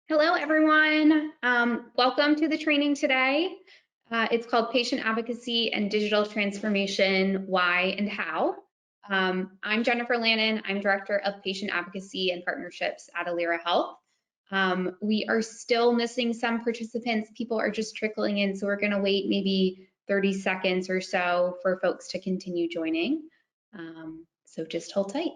Hello, everyone. Welcome to the training today. It's called Patient Advocacy and Digital Transformation, Why and How. I'm Jennifer Lannon. I'm Director of Patient Advocacy and Partnerships at Alira Health. We are still missing some participants. People are just trickling in, so we're going to wait maybe 30 seconds or so for folks to continue joining. So just hold tight.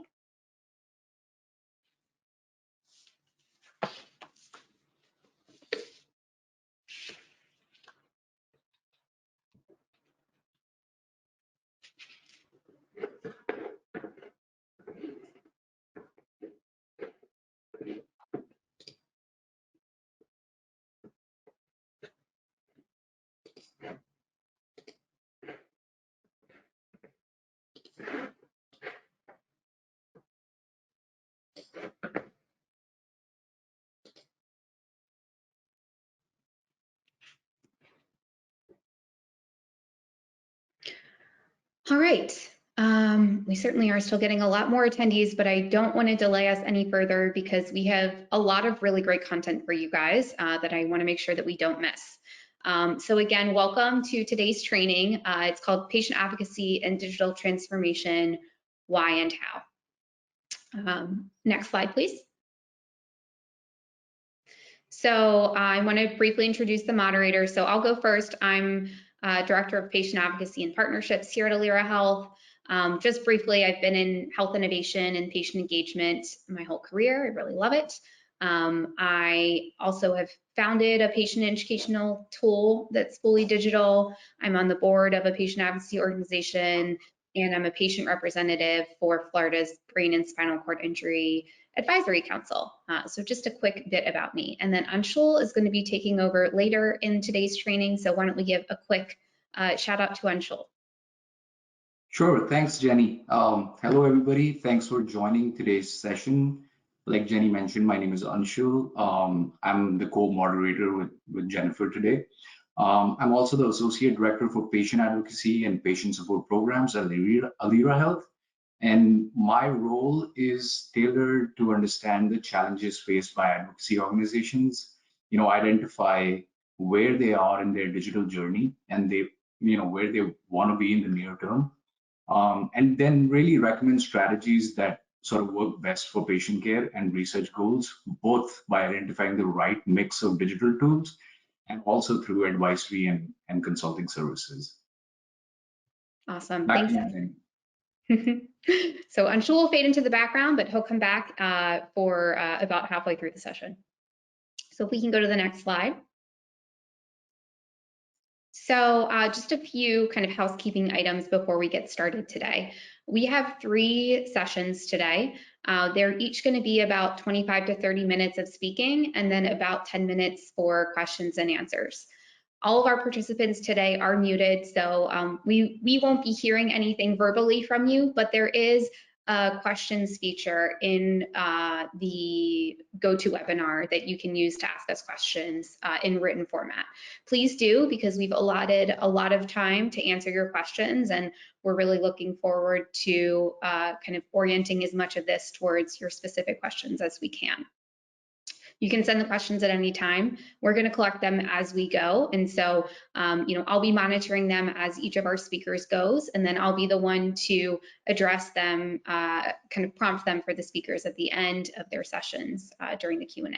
All right, we certainly are still getting a lot more attendees, but I don't want to delay us any further because we have a lot of really great content for you guys that I want to make sure that we don't miss. So again, welcome to today's training. It's called Patient Advocacy and Digital Transformation, Why and How. Next slide, please. So I want to briefly introduce the moderator. So I'll go first. I'm Director of Patient Advocacy and Partnerships here at Alira Health. Just briefly, I've been in health innovation and patient engagement my whole career. I really love it. I also have founded a patient educational tool that's fully digital. I'm on the board of a patient advocacy organization, and I'm a patient representative for Florida's Brain and Spinal Cord Injury Advisory Council. So just a quick bit about me. And then Anshul is going to be taking over later in today's training. So why don't we give a quick shout out to Anshul. Sure, thanks, Jenny. Hello, everybody. Thanks for joining today's session. Like Jenny mentioned, my name is Anshul. I'm the co-moderator with Jennifer today. I'm also the Associate Director for Patient Advocacy and Patient Support Programs at Alira Health. And my role is tailored to understand the challenges faced by advocacy organizations, identify where they are in their digital journey and where they want to be in the near term. And then really recommend strategies that sort of work best for patient care and research goals, both by identifying the right mix of digital tools and also through advisory and consulting services. Awesome. Thanks. So Anshul will fade into the background, but he'll come back for about halfway through the session. So if we can go to the next slide. So just a few kind of housekeeping items before we get started today. We have 3 sessions today. They're each going to be about 25 to 30 minutes of speaking and then about 10 minutes for questions and answers. All of our participants today are muted, so we won't be hearing anything verbally from you, but there is a questions feature in the GoToWebinar that you can use to ask us questions in written format. Please do, because we've allotted a lot of time to answer your questions, and we're really looking forward to kind of orienting as much of this towards your specific questions as we can. You can send the questions at any time. We're going to collect them as we go. And so, I'll be monitoring them as each of our speakers goes, and then I'll be the one to address them, kind of prompt them for the speakers at the end of their sessions during the Q&A.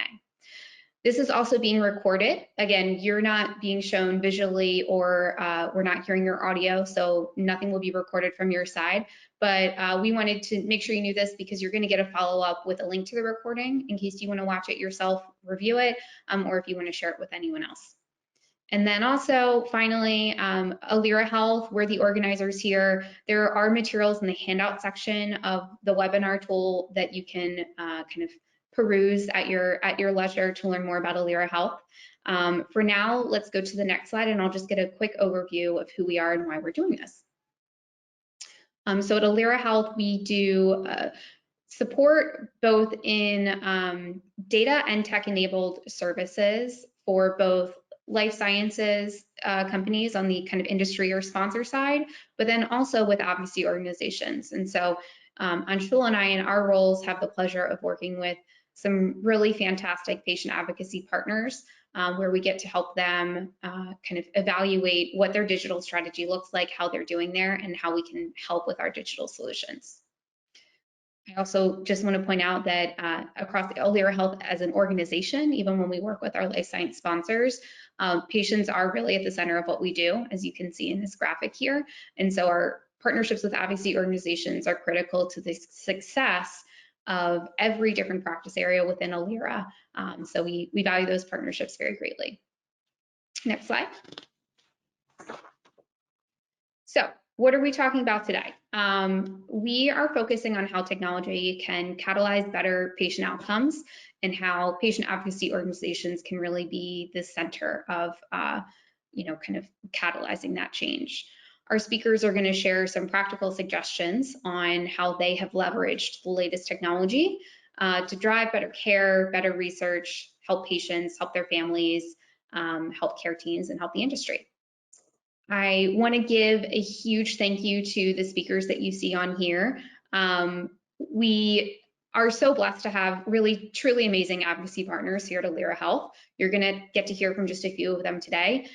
This is also being recorded. Again, you're not being shown visually or we're not hearing your audio, so nothing will be recorded from your side. But we wanted to make sure you knew this because you're going to get a follow-up with a link to the recording in case you want to watch it yourself, review it, or if you want to share it with anyone else. And then also, finally, Alira Health, we're the organizers here. There are materials in the handout section of the webinar tool that you can kind of peruse at your leisure to learn more about Alira Health. For now, let's go to the next slide, and I'll just get a quick overview of who we are and why we're doing this. So at Alira Health, we do support both in data and tech-enabled services for both life sciences companies on the kind of industry or sponsor side, but then also with advocacy organizations. And so Anshul and I, in our roles, have the pleasure of working with some really fantastic patient advocacy partners where we get to help them kind of evaluate what their digital strategy looks like, how they're doing there, and how we can help with our digital solutions. I also just want to point out that across Alira Health as an organization, even when we work with our life science sponsors, patients are really at the center of what we do, as you can see in this graphic here. And so our partnerships with advocacy organizations are critical to the success of every different practice area within Alira. So we value those partnerships very greatly. Next slide. So what are we talking about today? We are focusing on how technology can catalyze better patient outcomes and how patient advocacy organizations can really be the center of, kind of catalyzing that change. Our speakers are going to share some practical suggestions on how they have leveraged the latest technology to drive better care, better research, help patients, help their families, help care teams, and help the industry. I want to give a huge thank you to the speakers that you see on here. We are so blessed to have really, truly amazing advocacy partners here at Alira Health. You're going to get to hear from just a few of them today.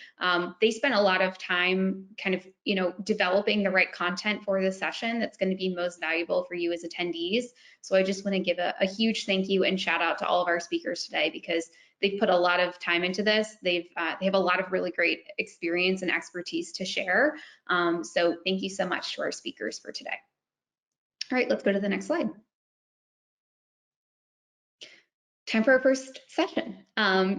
They spent a lot of time kind of, developing the right content for this session that's going to be most valuable for you as attendees. So I just want to give a huge thank you and shout out to all of our speakers today because they've put a lot of time into this. They have a lot of really great experience and expertise to share. So thank you so much to our speakers for today. All right, let's go to the next slide. Time for our first session.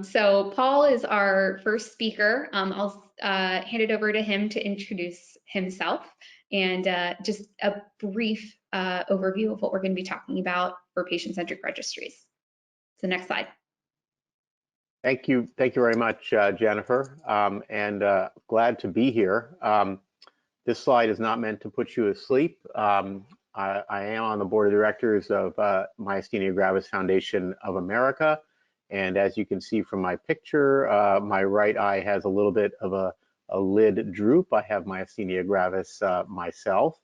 So Paul is our first speaker. I'll hand it over to him to introduce himself and just a brief overview of what we're going to be talking about for patient-centric registries. So next slide. Thank you very much, Jennifer, and glad to be here. This slide is not meant to put you asleep. I am on the board of directors of Myasthenia Gravis Foundation of America, and as you can see from my picture, my right eye has a little bit of a lid droop. I have myasthenia gravis myself.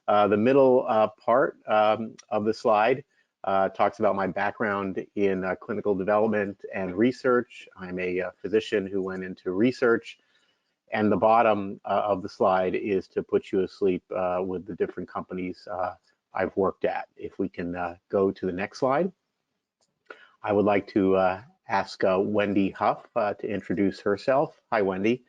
The middle part of the slide talks about my background in clinical development and research. I'm a physician who went into research. And the bottom of the slide is to put you asleep with the different companies I've worked at. If we can go to the next slide. I would like to ask Wendy Huff to introduce herself. Hi, Wendy.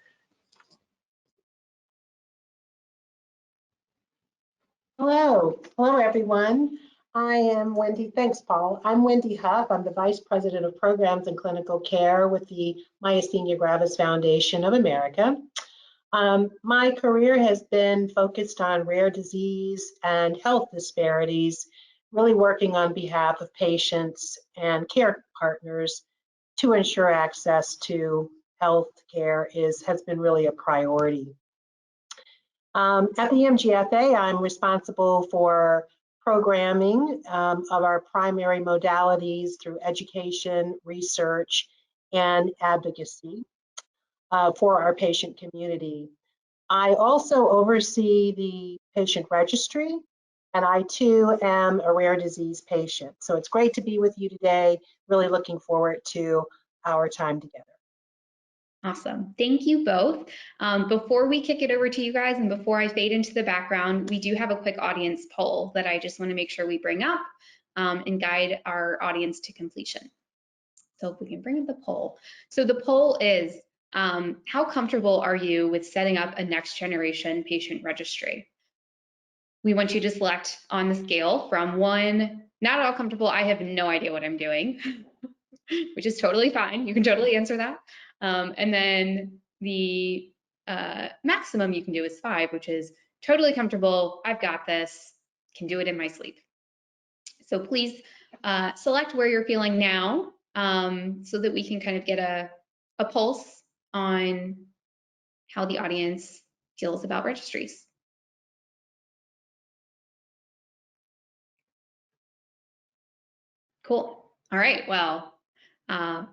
Hello everyone. I am Wendy, thanks Paul. I'm Wendy Huff. I'm the Vice President of Programs and Clinical Care with the Myasthenia Gravis Foundation of America. My career has been focused on rare disease and health disparities, really working on behalf of patients and care partners to ensure access to health care has been really a priority. At the MGFA, I'm responsible for programming of our primary modalities through education, research, and advocacy for our patient community. I also oversee the patient registry, and I too am a rare disease patient. So it's great to be with you today. Really looking forward to our time together. Awesome. Thank you both. Before we kick it over to you guys and before I fade into the background, we do have a quick audience poll that I just want to make sure we bring up and guide our audience to completion. So if we can bring up the poll. So the poll is, how comfortable are you with setting up a next generation patient registry? We want you to select on the scale from 1, not at all comfortable, I have no idea what I'm doing, which is totally fine. You can totally answer that. And then the maximum you can do is 5, which is totally comfortable. I've got this, can do it in my sleep. So please select where you're feeling now so that we can kind of get a pulse on how the audience feels about registries. Cool. All right. Well,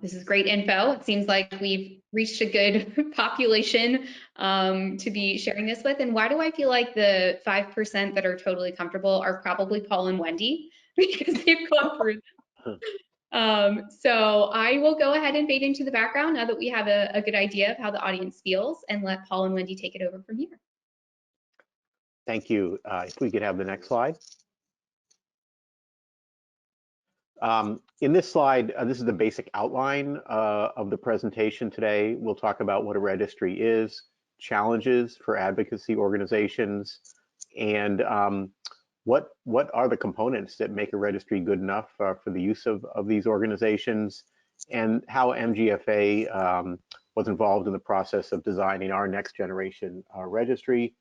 this is great info. It seems like we've reached a good population to be sharing this with. And why do I feel like the 5% that are totally comfortable are probably Paul and Wendy because they've gone through this. So I will go ahead and fade into the background now that we have a good idea of how the audience feels, and let Paul and Wendy take it over from here. Thank you. If we could have the next slide. In this slide, this is the basic outline of the presentation today. We'll talk about what a registry is, challenges for advocacy organizations, and what are the components that make a registry good enough for the use of these organizations, and how MGFA was involved in the process of designing our next generation registry.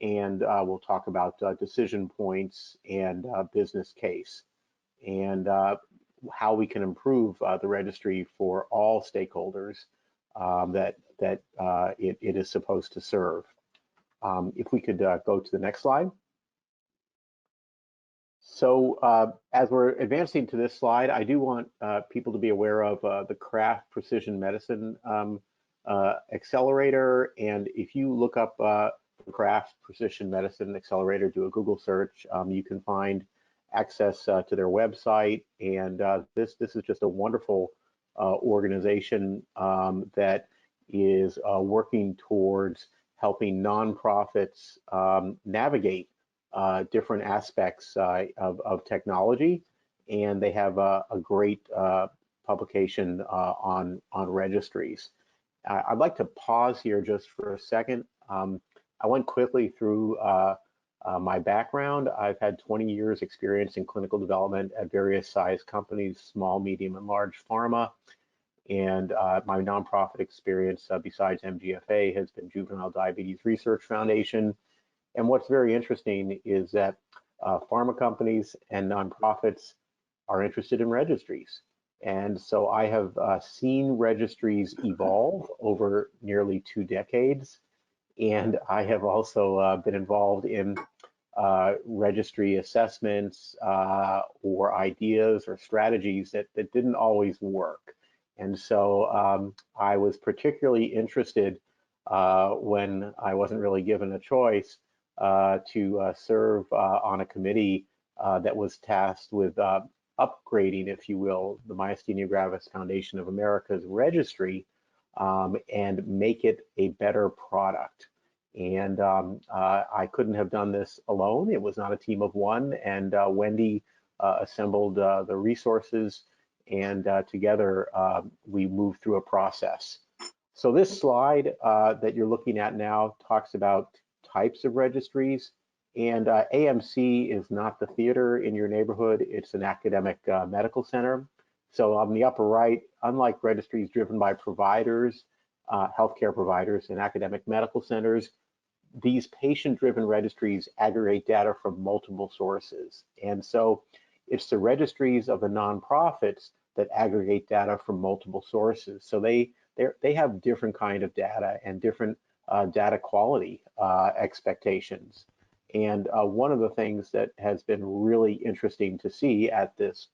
And we'll talk about decision points and business case, and how we can improve the registry for all stakeholders that it is supposed to serve. If we could go to the next slide. So as we're advancing to this slide, I do want people to be aware of the Craft Precision Medicine Accelerator. And if you look up Craft Precision Medicine Accelerator, do a Google search, you can find access to their website. And this is just a wonderful organization that is working towards helping nonprofits navigate different aspects of technology. And they have a great publication on registries. I'd like to pause here just for a second. I went quickly through my background. I've had 20 years experience in clinical development at various size companies, small, medium, and large pharma. And my nonprofit experience besides MGFA has been Juvenile Diabetes Research Foundation. And what's very interesting is that pharma companies and nonprofits are interested in registries. And so I have seen registries evolve over nearly 2 decades. And I have also been involved in registry assessments or ideas or strategies that didn't always work. And so I was particularly interested when I wasn't really given a choice to serve on a committee that was tasked with upgrading, if you will, the Myasthenia Gravis Foundation of America's registry and make it a better product. And I couldn't have done this alone. It was not a team of one. And Wendy assembled the resources, and together we moved through a process. So this slide that you're looking at now talks about types of registries. And AMC is not the theater in your neighborhood. It's an academic medical center. So on the upper right, unlike registries driven by providers, healthcare providers and academic medical centers, these patient-driven registries aggregate data from multiple sources. And so it's the registries of the nonprofits that aggregate data from multiple sources. So they have different kind of data and different data quality expectations. And one of the things that has been really interesting to see at this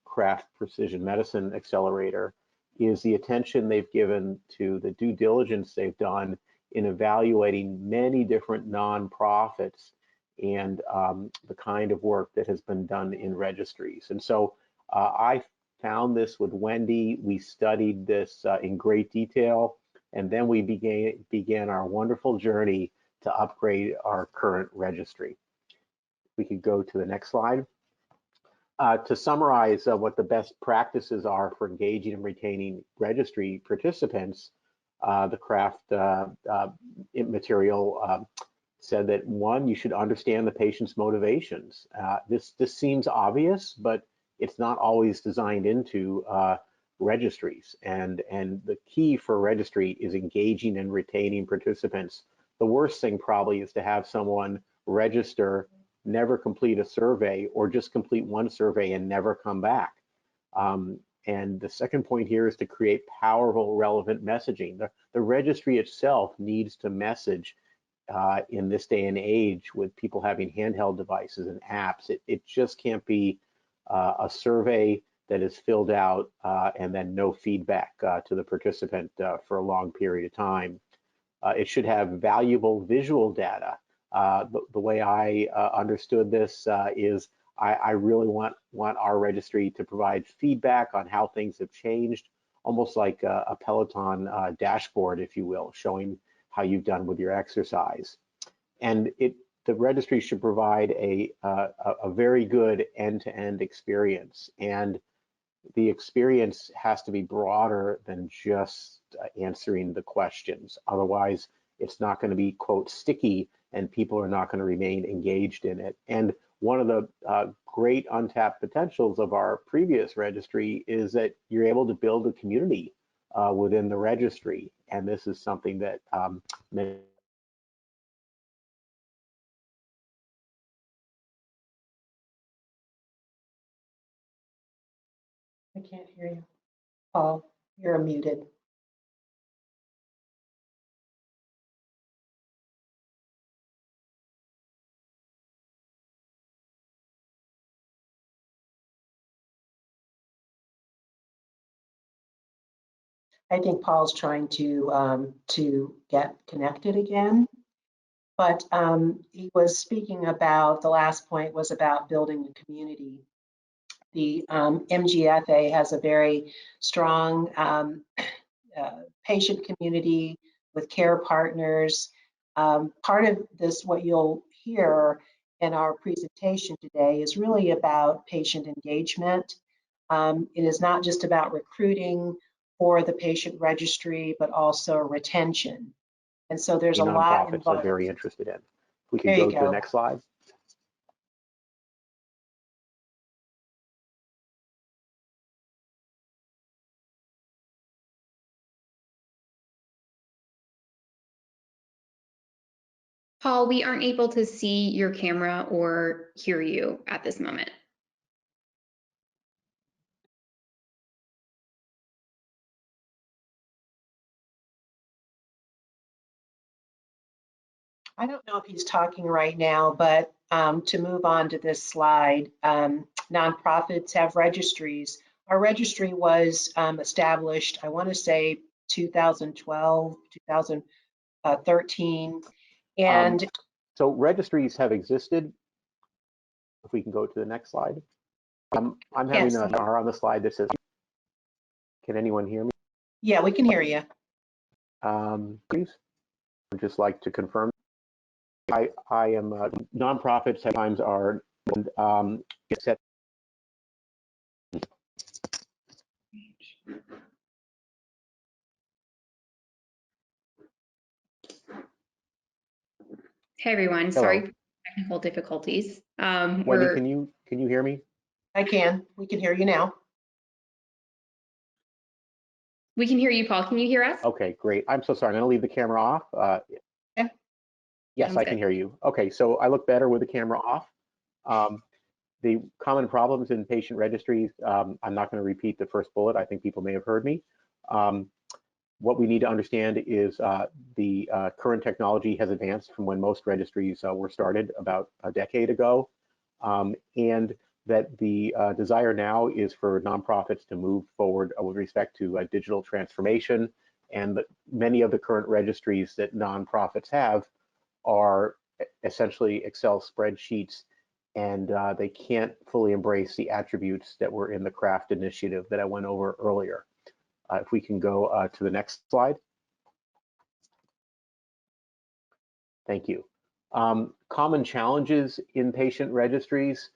Craft Precision Medicine Accelerator is the attention they've given to the due diligence they've done in evaluating many different nonprofits and the kind of work that has been done in registries. And so I found this with Wendy. We studied this in great detail, and then we began our wonderful journey to upgrade our current registry. We could go to the next slide. To summarize what the best practices are for engaging and retaining registry participants, the Craft material said that 1, you should understand the patient's motivations. This seems obvious, but it's not always designed into registries. And the key for a registry is engaging and retaining participants. The worst thing probably is to have someone register, never complete a survey, or just complete one survey and never come back. And the second point here is to create powerful, relevant messaging. The registry itself needs to message in this day and age with people having handheld devices and apps. It just can't be a survey that is filled out and then no feedback to the participant for a long period of time. It should have valuable visual data. The way I understood this is I really want our registry to provide feedback on how things have changed, almost like a Peloton dashboard, if you will, showing how you've done with your exercise. And the registry should provide a very good end-to-end experience. And the experience has to be broader than just answering the questions. Otherwise, it's not going to be, quote, sticky, and people are not going to remain engaged in it. And one of the great untapped potentials of our previous registry is that you're able to build a community within the registry. And this is something that many I can't hear you. Paul, you're muted. I think Paul's trying to get connected again, but he was speaking about, the last point was about building a community. The MGFA has a very strong patient community with care partners. Part of this, what you'll hear in our presentation today, is really about patient engagement. It is not just about recruiting for the patient registry, but also retention. And so there's a lot nonprofits involved. are very interested in. If we can go to the next slide. Paul, we aren't able to see your camera or hear you at this moment. I don't know if he's talking right now, but to move on to this slide, nonprofits have registries. Our registry was established, I want to say 2012, 2013. And so registries have existed. If we can go to the next slide. I'm having a bar on the slide that says, can anyone hear me? Yeah, we can hear you. Please, I'd just like to confirm. I am nonprofits sometimes are set. Hey everyone, Hello. sorry for technical difficulties. Wendy, can you hear me? I can. We can hear you now. We can hear you, Paul. Can you hear us? Okay, great. I'm so sorry. I'm going to leave the camera off. Yeah. Yes, I can hear you. Okay, so I look better with the camera off. The common problems in patient registries, I'm not going to repeat the first bullet. I think people may have heard me. What we need to understand is the current technology has advanced from when most registries were started about a decade ago, and that the desire now is for nonprofits to move forward with respect to digital transformation, and many of the current registries that nonprofits have are essentially Excel spreadsheets, and they can't fully embrace the attributes that were in the CRAFT initiative that I went over earlier. If we can go to the next slide. Thank you. Common challenges in patient registries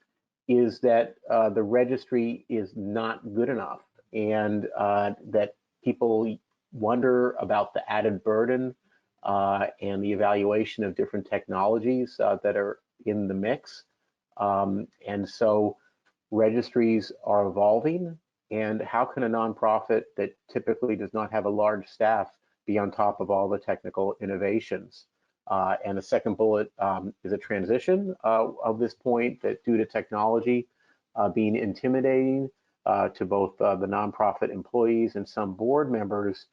is that the registry is not good enough, and that people wonder about the added burden and the evaluation of different technologies that are in the mix. And so registries are evolving, and how can a nonprofit that typically does not have a large staff be on top of all the technical innovations? And the second bullet is a transition of this point, that due to technology being intimidating to both the nonprofit employees and some board members,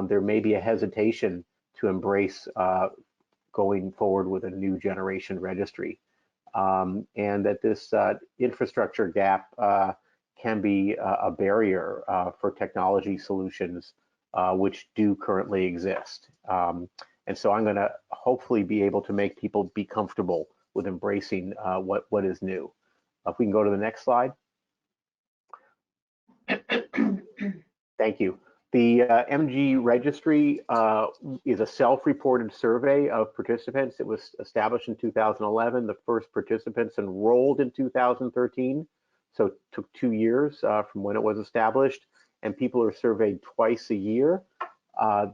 there may be a hesitation to embrace going forward with a new generation registry. And that this infrastructure gap can be a barrier for technology solutions which do currently exist. And so I'm going to hopefully be able to make people be comfortable with embracing what is new. If we can go to the next slide. Thank you. The MG registry is a self-reported survey of participants. It was established in 2011. The first participants enrolled in 2013. So it took 2 years from when it was established, and people are surveyed twice a year.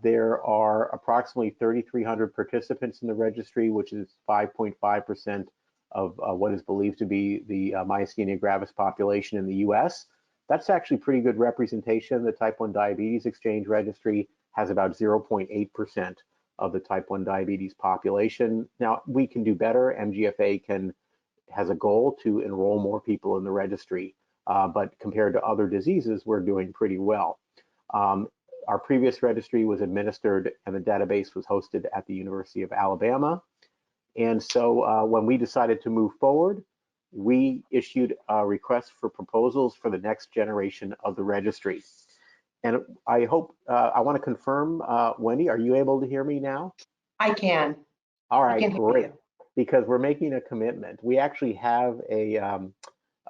There are approximately 3,300 participants in the registry, which is 5.5% of what is believed to be the myasthenia gravis population in the US. That's actually pretty good representation. The type 1 diabetes exchange registry has about 0.8% of the type 1 diabetes population. Now, we can do better. MGFA has a goal to enroll more people in the registry, but compared to other diseases, we're doing pretty well. Our previous registry was administered and the database was hosted at the University of Alabama. And so when we decided to move forward, we issued a request for proposals for the next generation of the registry. And I hope, I want to confirm, Wendy, are you able to hear me now? I can. All right, great. Because we're making a commitment. We actually have a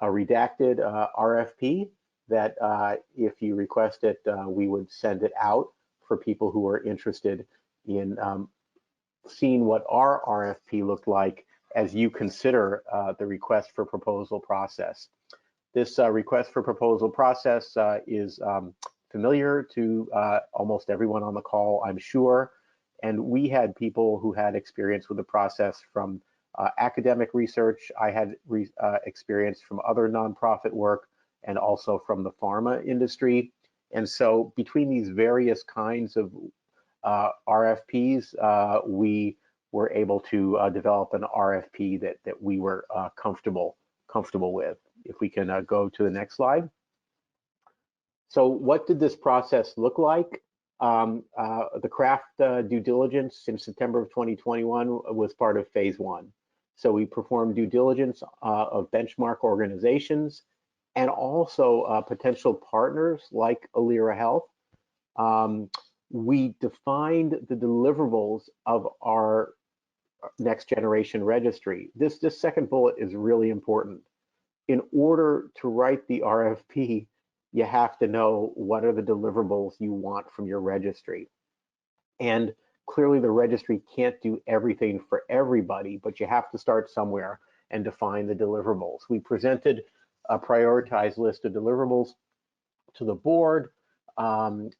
redacted RFP that if you request it, we would send it out for people who are interested in seeing what our RFP looked like as you consider the request for proposal process. This request for proposal process is familiar to almost everyone on the call, I'm sure. And we had people who had experience with the process from academic research. I had experience from other nonprofit work and also from the pharma industry. And so between these various kinds of RFPs, we were able to develop an RFP that we were comfortable with. If we can go to the next slide. So what did this process look like? The craft due diligence in September of 2021 was part of phase 1. So we performed due diligence of benchmark organizations and also potential partners like Alira Health. We defined the deliverables of our next generation registry. This second bullet is really important. In order to write the RFP, you have to know what are the deliverables you want from your registry. And clearly the registry can't do everything for everybody, but you have to start somewhere and define the deliverables. We presented a prioritized list of deliverables to the board and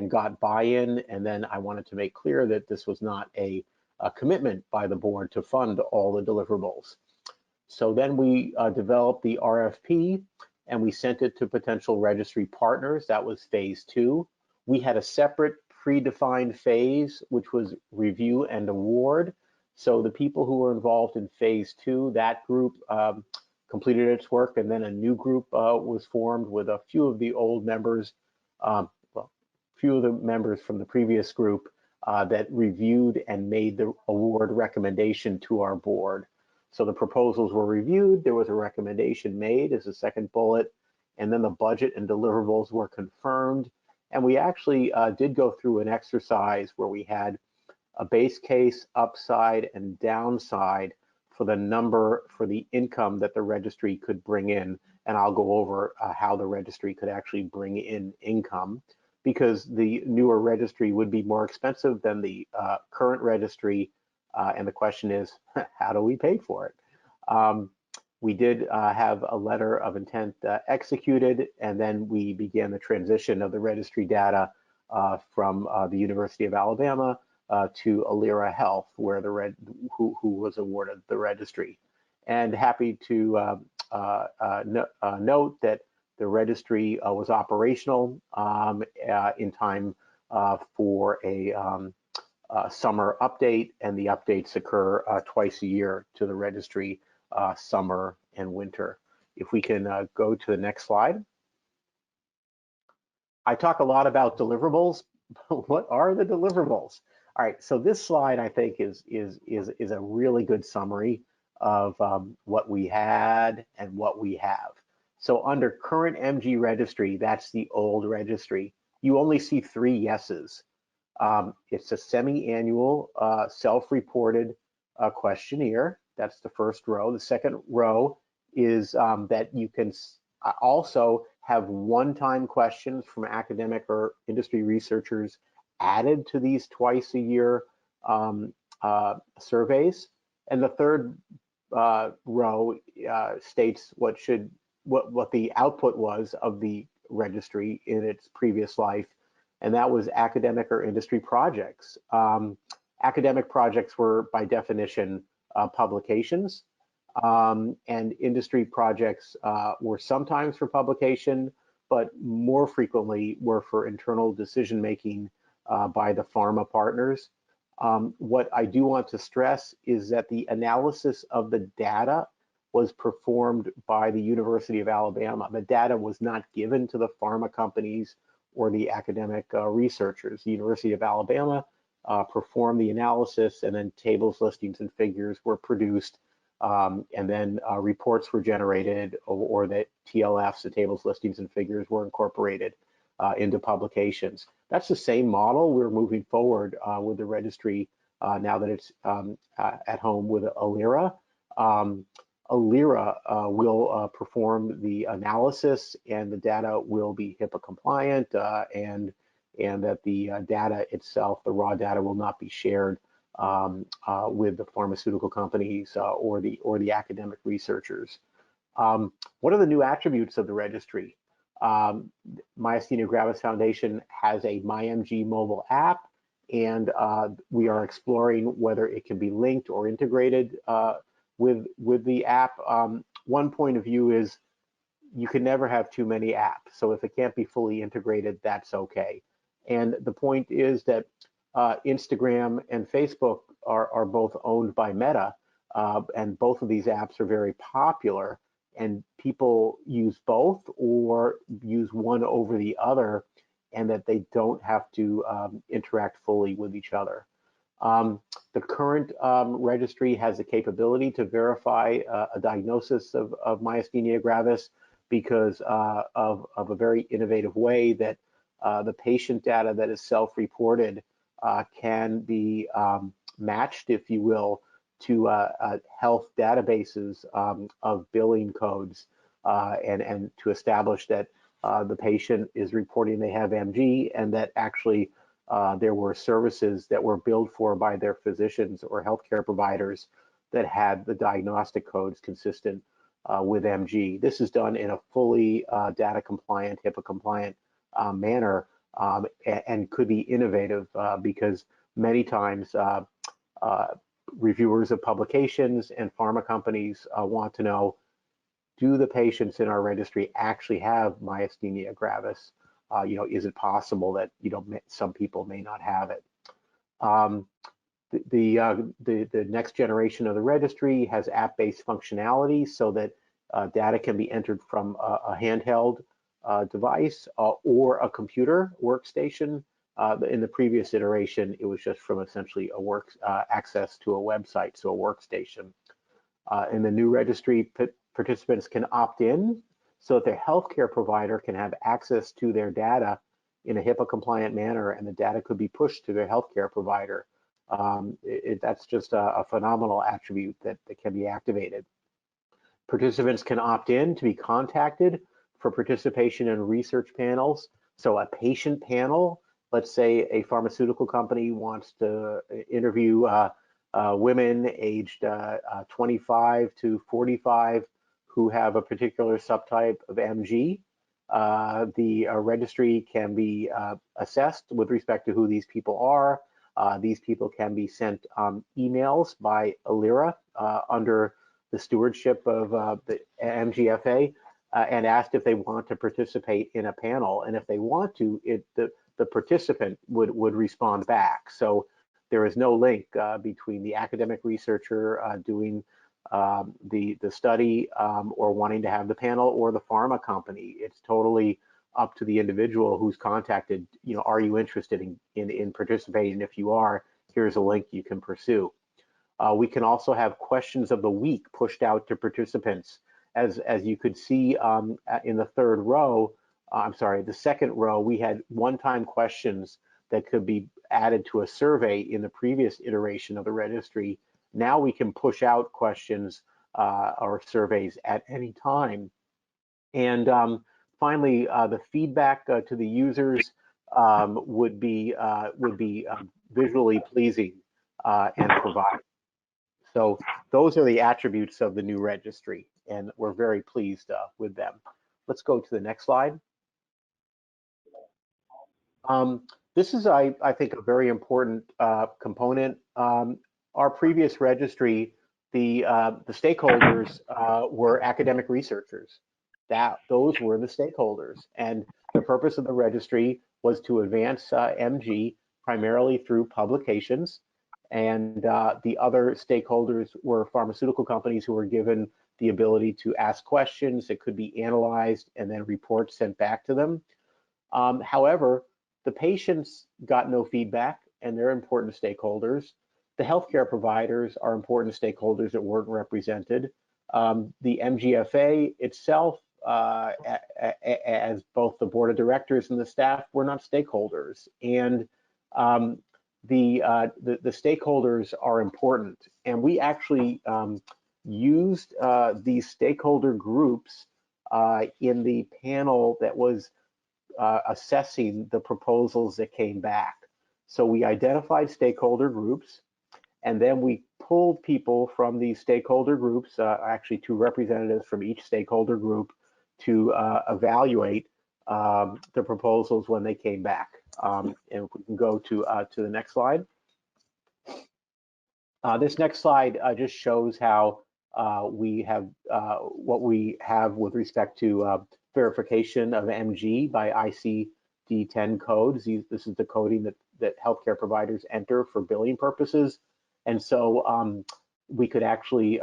got buy-in. And then I wanted to make clear that this was not a commitment by the board to fund all the deliverables. So then we developed the RFP and we sent it to potential registry partners. That was phase 2. We had a separate predefined phase, which was review and award. So the people who were involved in phase 2, that group completed its work, and then a new group was formed with a few of the old members, few of the members from the previous group that reviewed and made the award recommendation to our board. So the proposals were reviewed, there was a recommendation made as a second bullet, and then the budget and deliverables were confirmed. And we actually did go through an exercise where we had a base case, upside, and downside for the number, for the income that the registry could bring in. And I'll go over how the registry could actually bring in income, because the newer registry would be more expensive than the current registry. And the question is, how do we pay for it? We did have a letter of intent executed, and then we began the transition of the registry data from the University of Alabama to Alira Health, where who was awarded the registry. And happy to note that the registry was operational in time for a summer update, and the updates occur twice a year to the registry, summer and winter. If we can go to the next slide. I talk a lot about deliverables. What are the deliverables? All right, so this slide I think is a really good summary of what we had and what we have. So under current MG registry, that's the old registry, you only see 3 yeses. It's a semi-annual self-reported questionnaire. That's the first row. The second row is that you can also have one-time questions from academic or industry researchers added to these twice-a-year surveys. And the third row states what the output was of the registry in its previous life, and that was academic or industry projects. Academic projects were, by definition, publications, and industry projects were sometimes for publication, but more frequently were for internal decision-making by the pharma partners. What I do want to stress is that the analysis of the data was performed by the University of Alabama. The data was not given to the pharma companies or the academic researchers. The University of Alabama performed the analysis, and then tables, listings, and figures were produced, and then reports were generated, or the TLFs, the tables, listings, and figures, were incorporated into publications. That's the same model we're moving forward with the registry now that it's at home with Alira. Alira will perform the analysis, and the data will be HIPAA compliant, and that the data itself, the raw data, will not be shared with the pharmaceutical companies or the academic researchers. What are the new attributes of the registry? Myasthenia Gravis Foundation has a MyMG mobile app, and we are exploring whether it can be linked or integrated with the app. One point of view is you can never have too many apps. So if it can't be fully integrated, that's okay. And the point is that Instagram and Facebook are both owned by Meta, and both of these apps are very popular, and people use both or use one over the other, and that they don't have to interact fully with each other. The current registry has the capability to verify a diagnosis of myasthenia gravis because of a very innovative way that the patient data that is self-reported can be matched, if you will, to health databases of billing codes, and to establish that the patient is reporting they have MG, and that actually there were services that were billed for by their physicians or healthcare providers that had the diagnostic codes consistent with MG. This is done in a fully data compliant, HIPAA compliant manner, and could be innovative because many times reviewers of publications and pharma companies want to know, do the patients in our registry actually have myasthenia gravis? Is it possible that some people may not have it? The next generation of the registry has app-based functionality so that data can be entered from a handheld device or a computer workstation. In the previous iteration, it was just from essentially access to a website, so a workstation. In the new registry, participants can opt in so that their healthcare provider can have access to their data in a HIPAA compliant manner, and the data could be pushed to their healthcare provider. That's just a phenomenal attribute that can be activated. Participants can opt in to be contacted for participation in research panels. So a patient panel, let's say a pharmaceutical company wants to interview women aged 25 to 45 who have a particular subtype of MG. The registry can be assessed with respect to who these people are. These people can be sent emails by Alira under the stewardship of the MGFA and asked if they want to participate in a panel. And if they want to, the participant would respond back. So there is no link between the academic researcher doing the study or wanting to have the panel or the pharma company. It's totally up to the individual who's contacted. Are you interested in participating? If you are, here's a link you can pursue. We can also have questions of the week pushed out to participants. As you could see in the third row, the second row, we had one-time questions that could be added to a survey in the previous iteration of the registry. Now we can push out questions or surveys at any time. And finally, the feedback to the users would be visually pleasing and provide. So those are the attributes of the new registry, and we're very pleased with them. Let's go to the next slide. This is, I think, a very important component. Our previous registry, the stakeholders were academic researchers. Those were the stakeholders, and the purpose of the registry was to advance MG primarily through publications, and the other stakeholders were pharmaceutical companies who were given the ability to ask questions that could be analyzed and then reports sent back to them. However, the patients got no feedback, and they're important stakeholders. The healthcare providers are important stakeholders that weren't represented. The MGFA itself, as both the board of directors and the staff, were not stakeholders. And the stakeholders are important. And we actually used these stakeholder groups in the panel that was assessing the proposals that came back. So we identified stakeholder groups, and then we pulled people from these stakeholder groups, actually 2 representatives from each stakeholder group, to evaluate the proposals when they came back. And if we can go to the next slide. This next slide just shows how we have what we have with respect to verification of MG by ICD-10 codes. This is the coding that healthcare providers enter for billing purposes. And so we could actually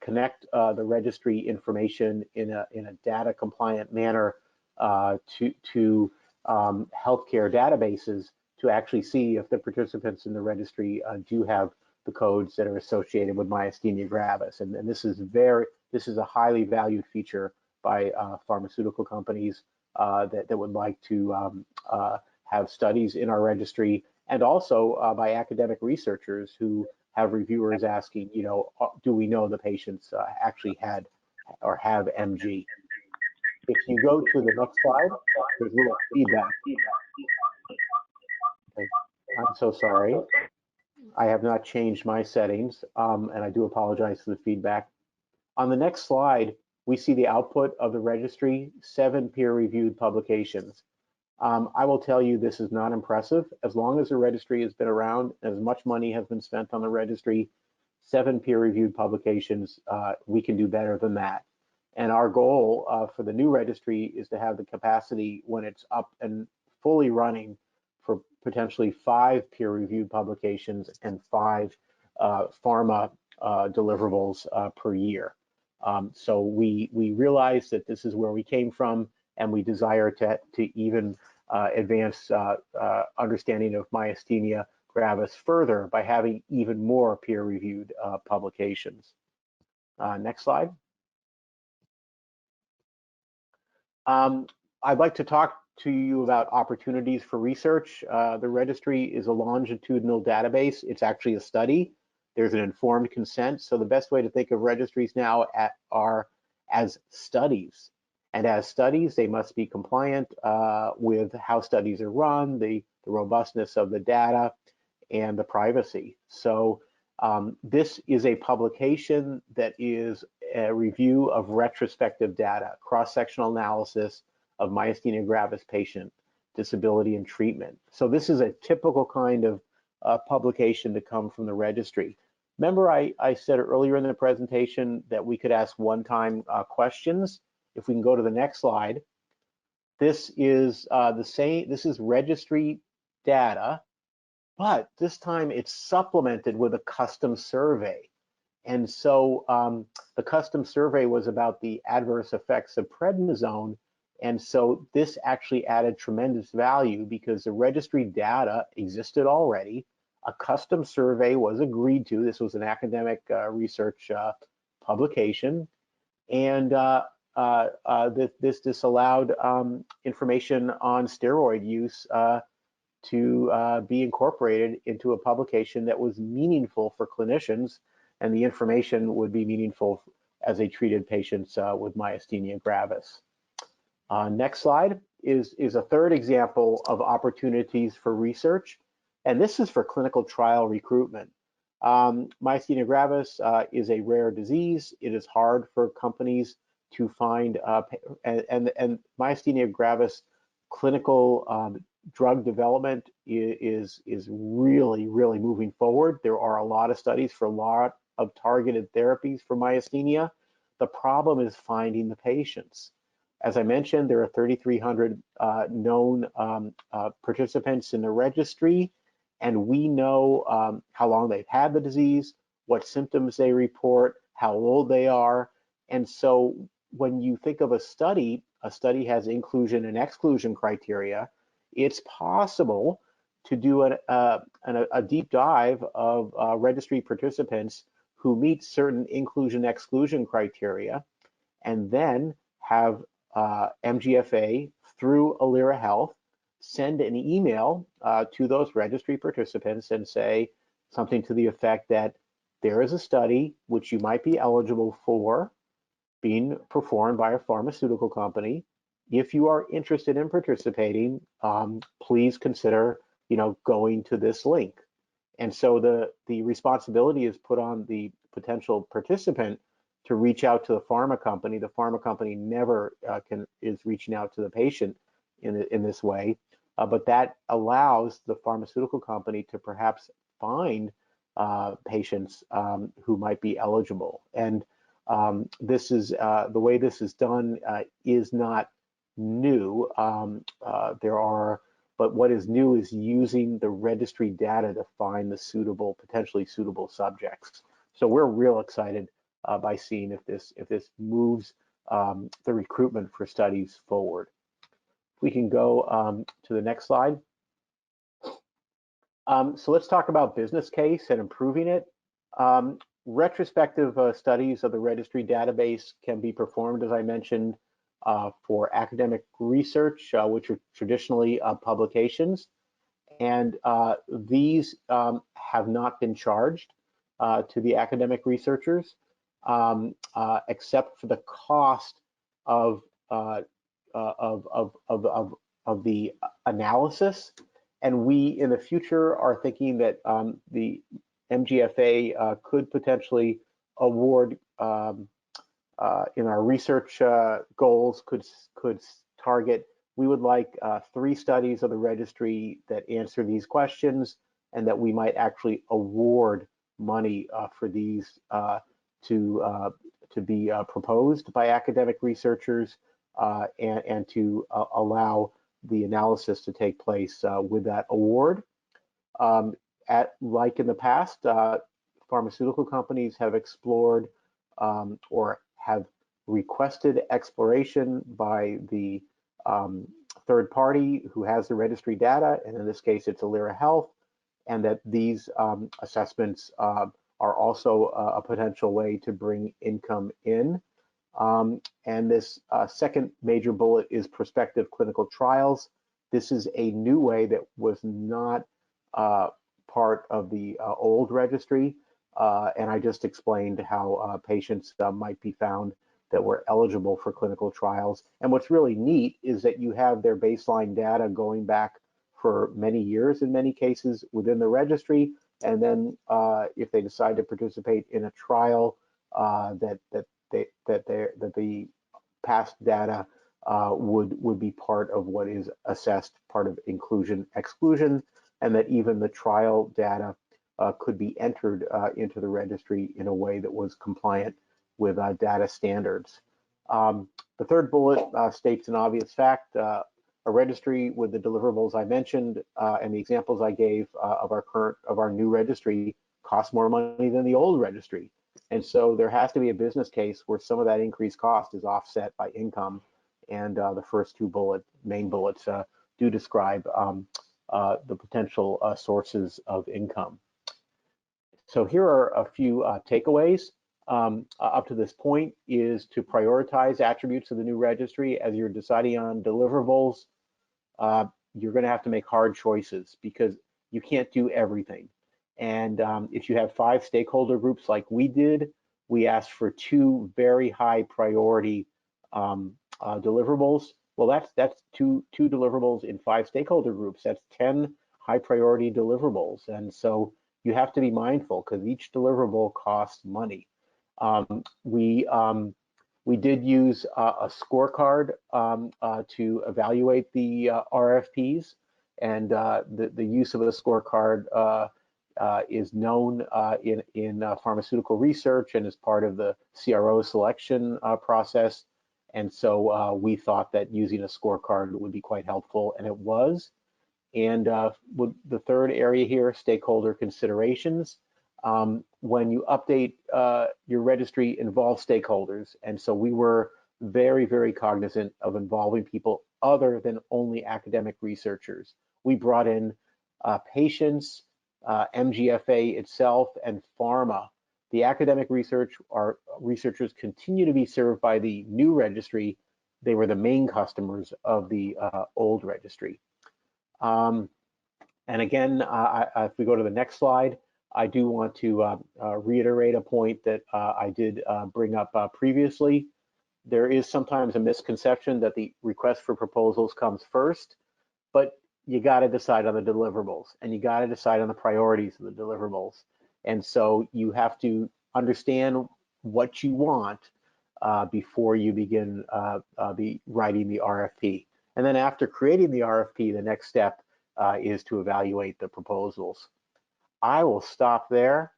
connect the registry information in a data compliant manner to healthcare databases to actually see if the participants in the registry do have the codes that are associated with myasthenia gravis. And this is a highly valued feature by pharmaceutical companies that would like to have studies in our registry, and also by academic researchers who have reviewers asking, you know, do we know the patients actually had or have MG? If you go to the next slide, there's a little feedback. Okay. I'm so sorry. I have not changed my settings, and I do apologize for the feedback. On the next slide, we see the output of the registry, 7 peer-reviewed publications. I will tell you this is not impressive. As long as the registry has been around, as much money has been spent on the registry, 7 peer-reviewed publications, we can do better than that. And our goal for the new registry is to have the capacity when it's up and fully running for potentially 5 peer-reviewed publications and 5 pharma deliverables per year. So we realize that this is where we came from, and we desire to even advance understanding of myasthenia gravis further by having even more peer-reviewed publications. Next slide. I'd like to talk to you about opportunities for research. The registry is a longitudinal database. It's actually a study. There's an informed consent. So the best way to think of registries now are as studies. And as studies, they must be compliant with how studies are run, the robustness of the data, and the privacy. So this is a publication that is a review of retrospective data, cross-sectional analysis of myasthenia gravis patient disability and treatment. So this is a typical kind of publication to come from the registry. Remember I said earlier in the presentation that we could ask one-time questions. If we can go to the next slide, this is the same. This is registry data, but this time it's supplemented with a custom survey. And so the custom survey was about the adverse effects of prednisone. And so this actually added tremendous value because the registry data existed already. A custom survey was agreed to. This was an academic research publication. And this allowed information on steroid use to be incorporated into a publication that was meaningful for clinicians and the information would be meaningful as they treated patients with myasthenia gravis. Next slide is a third example of opportunities for research, and this is for clinical trial recruitment. Myasthenia gravis is a rare disease. It is hard for companies to find, and myasthenia gravis clinical drug development is really, really moving forward. There are a lot of studies for a lot of targeted therapies for myasthenia. The problem is finding the patients. As I mentioned, there are 3,300 known participants in the registry, and we know how long they've had the disease, what symptoms they report, how old they are. And so when you think of a study has inclusion and exclusion criteria. It's possible to do a deep dive of registry participants who meet certain inclusion-exclusion criteria, and then have MGFA through Alira Health send an email to those registry participants and say something to the effect that there is a study which you might be eligible for being performed by a pharmaceutical company. If you are interested in participating, please consider, going to this link. And so the responsibility is put on the potential participant to reach out to the pharma company. The pharma company never is reaching out to the patient in this way, but that allows the pharmaceutical company to perhaps find patients who might be eligible. And this is the way this is done is not new. But what is new is using the registry data to find the potentially suitable subjects. So we're real excited by seeing if this moves the recruitment for studies forward. If we can go to the next slide. So let's talk about business case and improving it. Retrospective studies of the registry database can be performed, as I mentioned, for academic research, which are traditionally publications. And these have not been charged to the academic researchers, except for the cost of the analysis. And we, in the future, are thinking that the MGFA could potentially award, in our research goals, could target, we would like 3 studies of the registry that answer these questions, and that we might actually award money for these to be proposed by academic researchers, and to allow the analysis to take place with that award. Like in the past, pharmaceutical companies have explored or have requested exploration by the third party who has the registry data, and in this case it's Alira Health, and that these assessments are also a potential way to bring income in. And this second major bullet is prospective clinical trials. This is a new way that was not part of the old registry, and I just explained how patients might be found that were eligible for clinical trials. And what's really neat is that you have their baseline data going back for many years in many cases within the registry, and then if they decide to participate in a trial, that the past data would be part of what is assessed, part of inclusion exclusion, and that even the trial data could be entered into the registry in a way that was compliant with data standards. The third bullet states an obvious fact. A registry with the deliverables I mentioned and the examples I gave of our new registry costs more money than the old registry. And so there has to be a business case where some of that increased cost is offset by income. And the first 2 main bullets do describe the potential sources of income. So here are a few takeaways up to this point: is to prioritize attributes of the new registry as you're deciding on deliverables. You're going to have to make hard choices because you can't do everything. And if you have 5 stakeholder groups like we did, we asked for 2 very high priority deliverables. Well, that's two deliverables in 5 stakeholder groups. That's 10 high priority deliverables. And so you have to be mindful because each deliverable costs money. We did use a scorecard to evaluate the RFPs, and the use of a scorecard is known in pharmaceutical research and is part of the CRO selection process. And so we thought that using a scorecard would be quite helpful, and it was. And the third area here, stakeholder considerations. When you update your registry, involve stakeholders. And so we were very, very cognizant of involving people other than only academic researchers. We brought in patients, MGFA itself, and pharma. The academic researchers continue to be served by the new registry. They were the main customers of the old registry. And again, if we go to the next slide, I do want to reiterate a point that I did bring up previously. There is sometimes a misconception that the request for proposals comes first, but you got to decide on the deliverables, and you got to decide on the priorities of the deliverables. And so you have to understand what you want before you begin writing the RFP. And then after creating the RFP, the next step is to evaluate the proposals. I will stop there.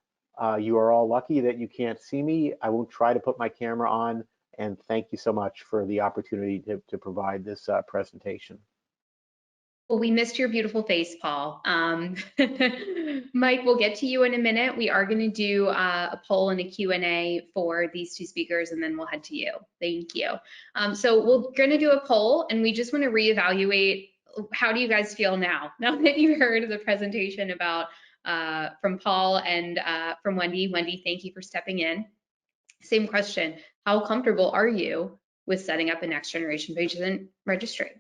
You are all lucky that you can't see me. I won't try to put my camera on, and thank you so much for the opportunity to provide this presentation. Well, we missed your beautiful face, Paul. Mike, we'll get to you in a minute. We are going to do a poll and a Q&A for these 2 speakers, and then we'll head to you. Thank you. So we're going to do a poll, and we just want to reevaluate. How do you guys feel now that you heard the presentation about from Paul and from Wendy? Wendy, thank you for stepping in. Same question. How comfortable are you with setting up a next generation patient registry?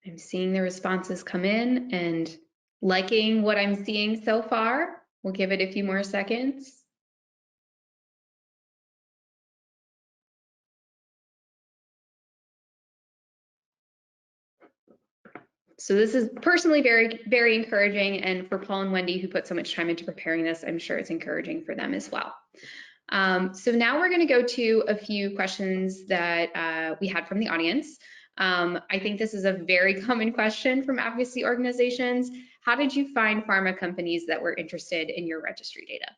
I'm seeing the responses come in and liking what I'm seeing so far. We'll give it a few more seconds. So this is personally very, very encouraging. And for Paul and Wendy, who put so much time into preparing this, I'm sure it's encouraging for them as well. So now we're going to go to a few questions that we had from the audience. I think this is a very common question from advocacy organizations. How did you find pharma companies that were interested in your registry data?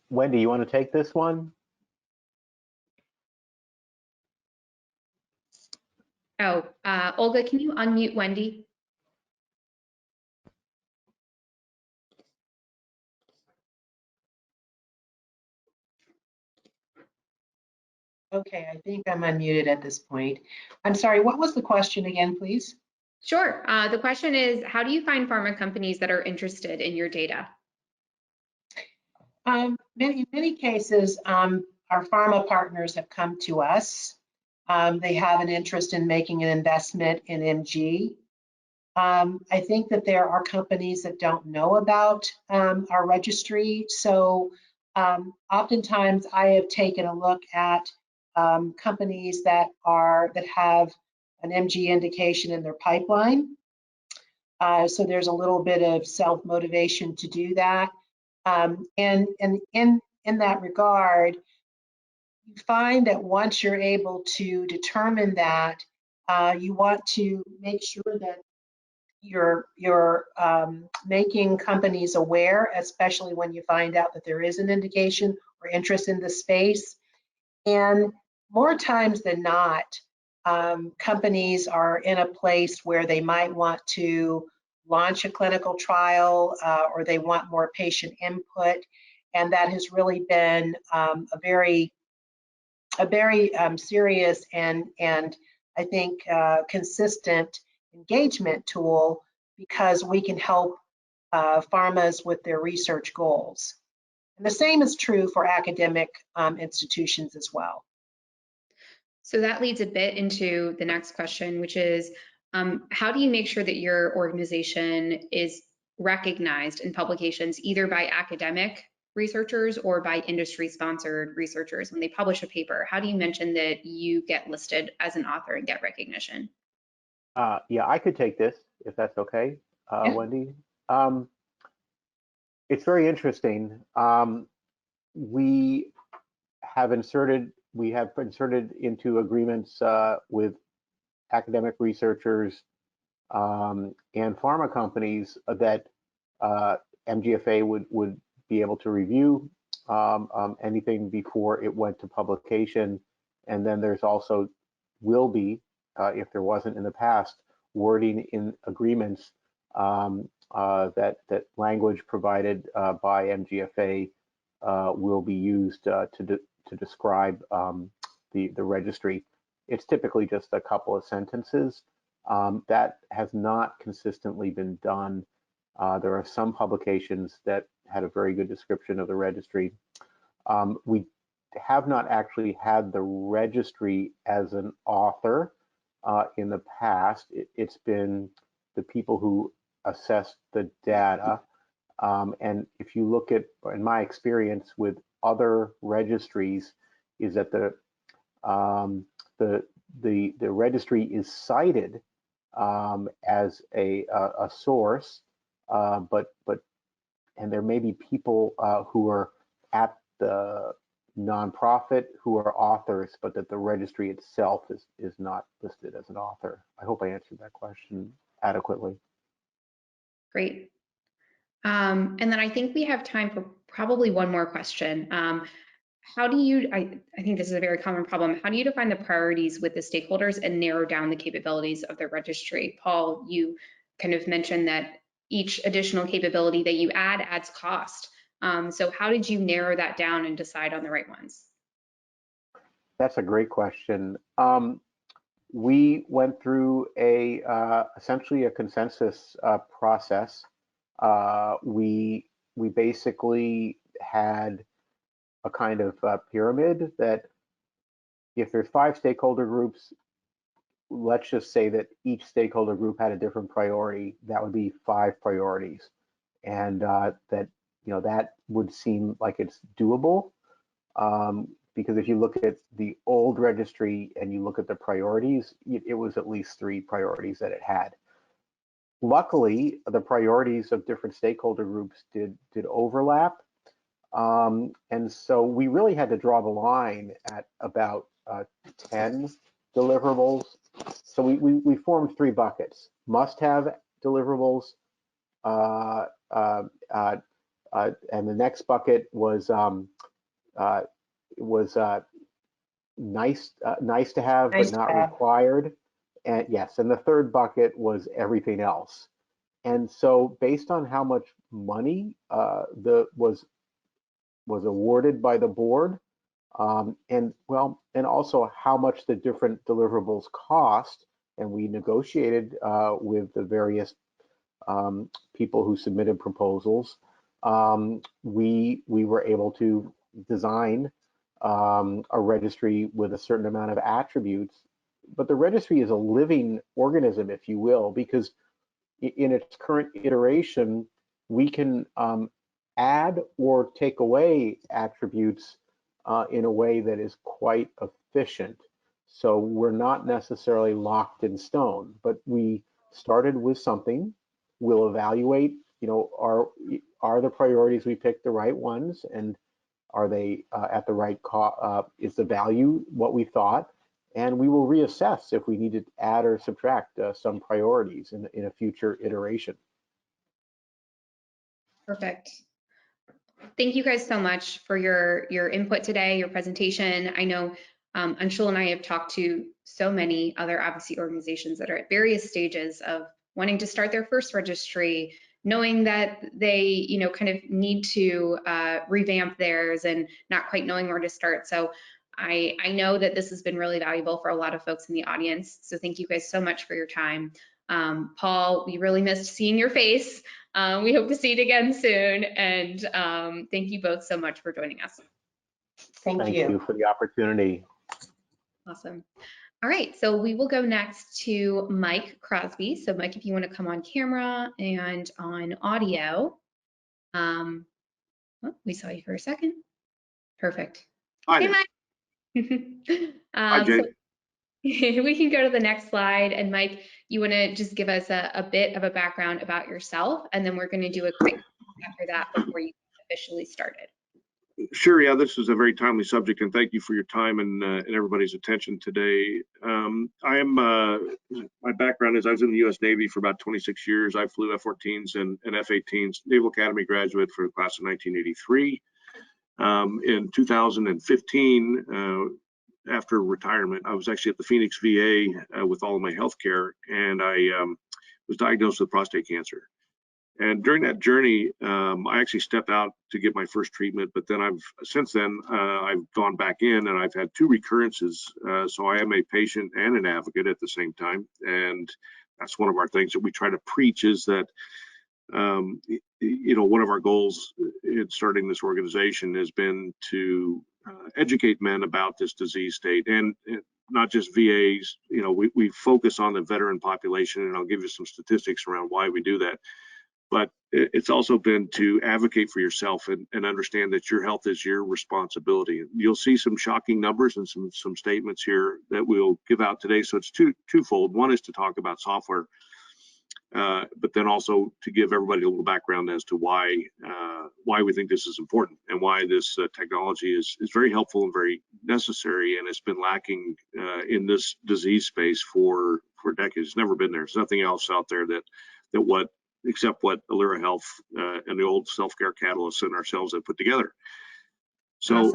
Wendy, you want to take this one? Oh, Olga, can you unmute Wendy? Okay, I think I'm unmuted at this point. I'm sorry, what was the question again, please? Sure. The question is, how do you find pharma companies that are interested in your data? In many cases, our pharma partners have come to us. They have an interest in making an investment in MG. I think that there are companies that don't know about our registry. So oftentimes I have taken a look at companies that have an MG indication in their pipeline. So there's a little bit of self-motivation to do that. And in that regard, you find that once you're able to determine that, you want to make sure that you're making companies aware, especially when you find out that there is an indication or interest in the space. And more times than not, companies are in a place where they might want to launch a clinical trial or they want more patient input. And that has really been a very serious and I think consistent engagement tool, because we can help pharmas with their research goals. And the same is true for academic institutions as well. So that leads a bit into the next question, which is how do you make sure that your organization is recognized in publications either by academic researchers or by industry-sponsored researchers when they publish a paper? How do you mention that you get listed as an author and get recognition? Yeah, I could take this if that's okay, Yeah. Wendy. It's very interesting. We have inserted into agreements with academic researchers and pharma companies that MGFA would be able to review anything before it went to publication. And then there's also will be, if there wasn't in the past, wording in agreements that language provided by MGFA will be used to describe the registry. It's typically just a couple of sentences. That has not consistently been done. There are some publications that had a very good description of the registry. We have not actually had the registry as an author in the past. It's been the people who assess the data. And if you look at, in my experience with other registries, is that the registry is cited as a source, and there may be people who are at the nonprofit who are authors, but that the registry itself is not listed as an author. I hope I answered that question adequately. Great. And then I think we have time for probably one more question. How do you, I think this is a very common problem, how do you define the priorities with the stakeholders and narrow down the capabilities of the registry? Paul, you kind of mentioned that each additional capability that you add adds cost. So how did you narrow that down and decide on the right ones? That's a great question. We went through essentially a consensus process. We basically had a kind of pyramid that if there's 5 stakeholder groups, let's just say that each stakeholder group had a different priority. That would be 5 priorities, and that would seem like it's doable. Because if you look at the old registry and you look at the priorities, it was at least 3 priorities that it had. Luckily, the priorities of different stakeholder groups did overlap. And so we really had to draw the line at about 10 deliverables. So we formed 3 buckets: must-have deliverables, and the next bucket was nice to have but not required, and yes, and the third bucket was everything else. And so based on how much money was awarded by the board, and also how much the different deliverables cost, and we negotiated with the various people who submitted proposals, we were able to design a registry with a certain amount of attributes. But the registry is a living organism, if you will, because in its current iteration, we can add or take away attributes in a way that is quite efficient. So we're not necessarily locked in stone, but we started with something. We'll evaluate, are the priorities we picked the right ones, and are they at the right cost? Is the value what we thought? And we will reassess if we need to add or subtract some priorities in a future iteration. Perfect. Thank you guys so much for your input today, your presentation. I know Anshul and I have talked to so many other advocacy organizations that are at various stages of wanting to start their first registry, knowing that they, kind of need to revamp theirs and not quite knowing where to start. So I know that this has been really valuable for a lot of folks in the audience. So thank you guys so much for your time. Paul, we really missed seeing your face. We hope to see it again soon. And thank you both so much for joining us. Thank you. Thank you for the opportunity. Awesome. All right, so we will go next to Mike Crosby. So Mike, if you want to come on camera and on audio. Oh, we saw you for a second. Perfect. Hi Hey, there. Mike. Hi, Jane. So we can go to the next slide. And Mike, you want to just give us a bit of a background about yourself, and then we're going to do a quick after that before you officially started. Sure, yeah, this is a very timely subject, and thank you for your time and everybody's attention today. My background is I was in the U.S. Navy for about 26 years. I flew F-14s and F-18s, Naval Academy graduate for the class of 1983. In 2015, after retirement, I was actually at the Phoenix VA with all of my health care, and I was diagnosed with prostate cancer. And during that journey, I actually stepped out to get my first treatment, but then since then I've gone back in and I've had 2 recurrences. So I am a patient and an advocate at the same time. And that's one of our things that we try to preach is that, one of our goals in starting this organization has been to educate men about this disease state, and not just VAs. We focus on the veteran population, and I'll give you some statistics around why we do that. But it's also been to advocate for yourself and understand that your health is your responsibility. You'll see some shocking numbers and some statements here that we'll give out today. So it's twofold. One is to talk about software, but then also to give everybody a little background as to why we think this is important and why this technology is very helpful and very necessary, and it's been lacking in this disease space for decades. It's never been there. There's nothing else out there except what Alira Health and the old self-care catalysts and ourselves have put together. So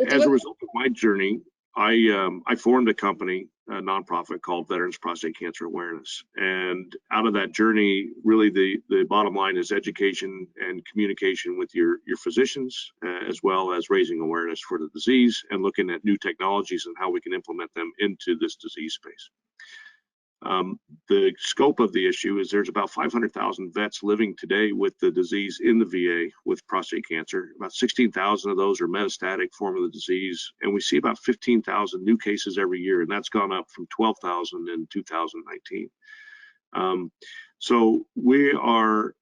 as a result of my journey, I formed a company, a nonprofit called Veterans Prostate Cancer Awareness. And out of that journey, really the bottom line is education and communication with your physicians, as well as raising awareness for the disease and looking at new technologies and how we can implement them into this disease space. The scope of the issue is there's about 500,000 vets living today with the disease in the VA with prostate cancer. About 16,000 of those are metastatic form of the disease, and we see about 15,000 new cases every year, and that's gone up from 12,000 in 2019. So we are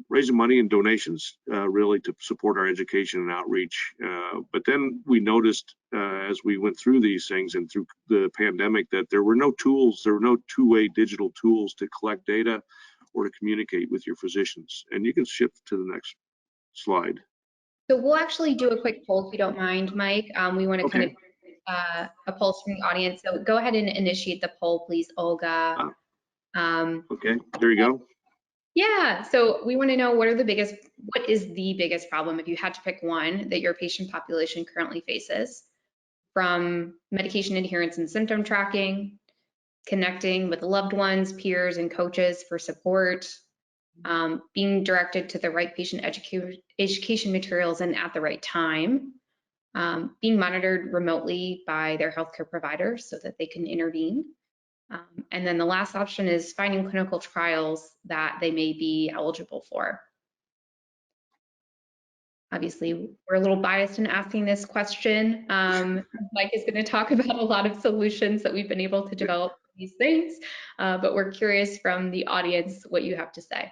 raising money and donations really to support our education and outreach. But then we noticed as we went through these things and through the pandemic that there were no tools, there were no two-way digital tools to collect data or to communicate with your physicians. And you can shift to the next slide. So we'll actually do a quick poll if you don't mind, Mike. We want to kind of a pulse from the audience. So go ahead and initiate the poll, please, Olga. Okay, there you go. Yeah, so we want to know what is the biggest problem, if you had to pick one, that your patient population currently faces, from medication adherence and symptom tracking, connecting with loved ones, peers, and coaches for support, being directed to the right patient education materials and at the right time, being monitored remotely by their healthcare providers so that they can intervene. And then the last option is finding clinical trials that they may be eligible for. Obviously, we're a little biased in asking this question. Mike is going to talk about a lot of solutions that we've been able to develop for these things, but we're curious from the audience what you have to say.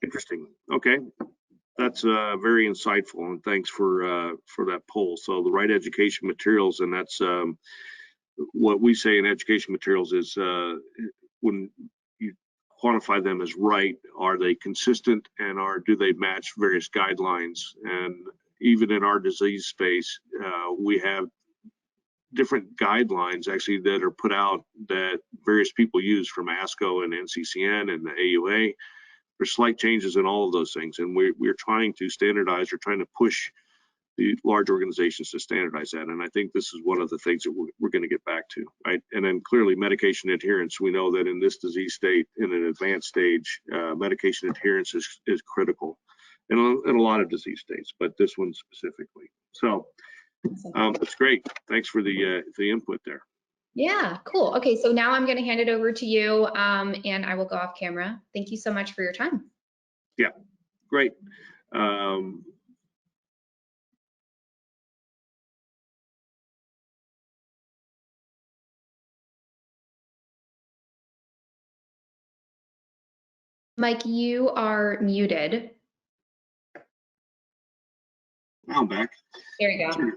Interesting. Okay. That's very insightful, and thanks for that poll. So the right education materials, and that's what we say in education materials is when you quantify them as right, are they consistent and do they match various guidelines? And even in our disease space, we have different guidelines actually that are put out that various people use from ASCO and NCCN and the AUA. There's slight changes in all of those things, and we're trying to standardize or trying to push the large organizations to standardize that. And I think this is one of the things that we're going to get back to, right? And then clearly medication adherence, we know that in this disease state, in an advanced stage, medication adherence is critical in a lot of disease states, but this one specifically. So that's great. Thanks for the input there. Yeah, cool. Okay, so now I'm going to hand it over to you, and I will go off camera. Thank you so much for your time. Yeah, great. Mike, you are muted. I'm back. There you go. Sure.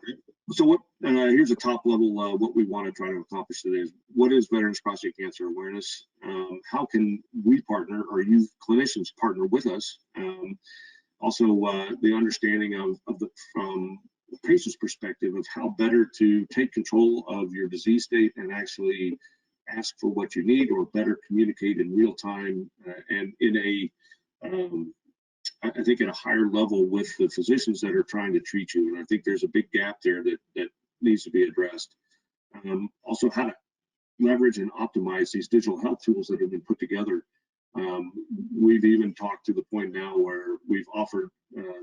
So what? Here's a top level. What we want to try to accomplish today is what is veterans prostate cancer awareness? How can we partner, or you clinicians partner with us? Also, the understanding of the from the patient's perspective of how better to take control of your disease state and actually ask for what you need, or better communicate in real time and in a I think at a higher level with the physicians that are trying to treat you. And I think there's a big gap there that needs to be addressed. Also, how to leverage and optimize these digital health tools that have been put together. We've even talked to the point now where we've offered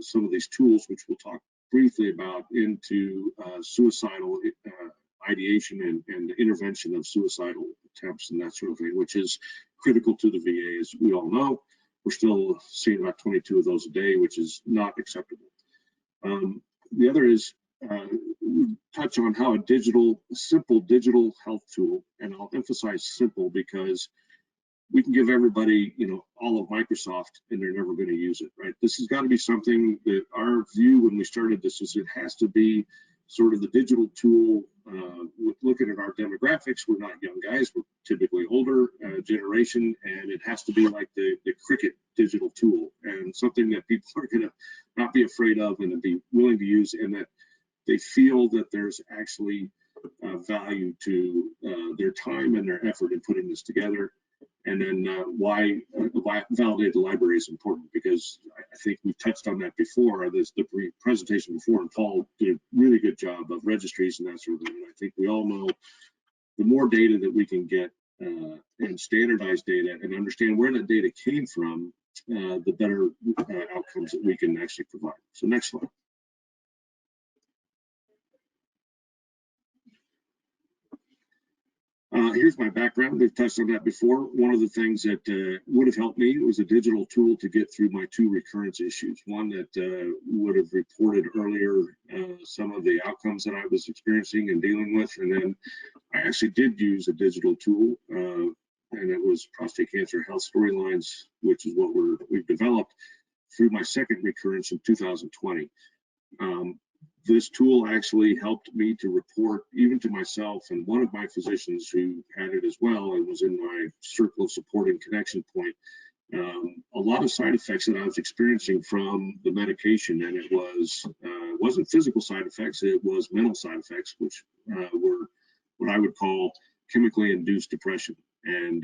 some of these tools, which we'll talk briefly about, into suicidal ideation and the intervention of suicidal attempts and that sort of thing, which is critical to the VA, as we all know. We're still seeing about 22 of those a day, which is not acceptable. The other is touch on how a simple digital health tool, and I'll emphasize simple because we can give everybody, all of Microsoft and they're never going to use it, right? This has got to be something that our view when we started this is it has to be sort of the digital tool. Looking at our demographics, we're not young guys, we're typically older generation, and it has to be like the Cricket digital tool, and something that people are going to not be afraid of and be willing to use, and that they feel that there's actually value to their time and their effort in putting this together. And then why validated library is important, because I think we've touched on that before, the presentation before, and Paul did a really good job of registries and that sort of thing. And I think we all know the more data that we can get and standardized data and understand where that data came from, the better outcomes that we can actually provide. So next slide. Here's my background. We've touched on that before. One of the things that would have helped me was a digital tool to get through my 2 recurrence issues. One that would have reported earlier some of the outcomes that I was experiencing and dealing with. And then I actually did use a digital tool, and it was Prostate Cancer Health Storylines, which is what we've developed through my 2nd recurrence in 2020. This tool actually helped me to report, even to myself and one of my physicians who had it as well and was in my circle of support and connection point, a lot of side effects that I was experiencing from the medication. And it wasn't physical side effects, it was mental side effects, which were what I would call chemically induced depression. And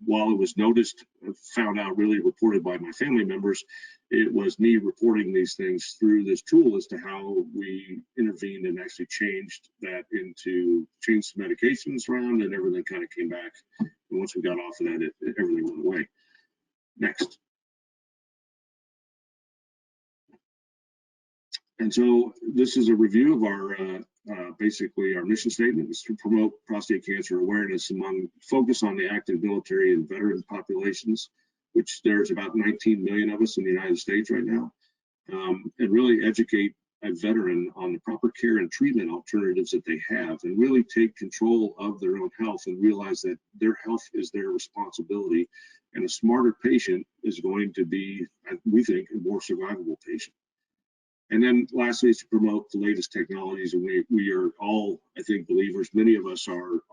while it was noticed, found out, really reported by my family members, it was me reporting these things through this tool as to how we intervened and actually changed the medications around, and everything kind of came back. And once we got off of that, everything went away. Next. And so this is a review of our basically our mission statement is to promote prostate cancer awareness focus on the active military and veteran populations, which there's about 19 million of us in the United States right now, and really educate a veteran on the proper care and treatment alternatives that they have, and really take control of their own health and realize that their health is their responsibility, and a smarter patient is going to be, we think, a more survivable patient. And then lastly is to promote the latest technologies. And we are all, I think, believers. Many of us are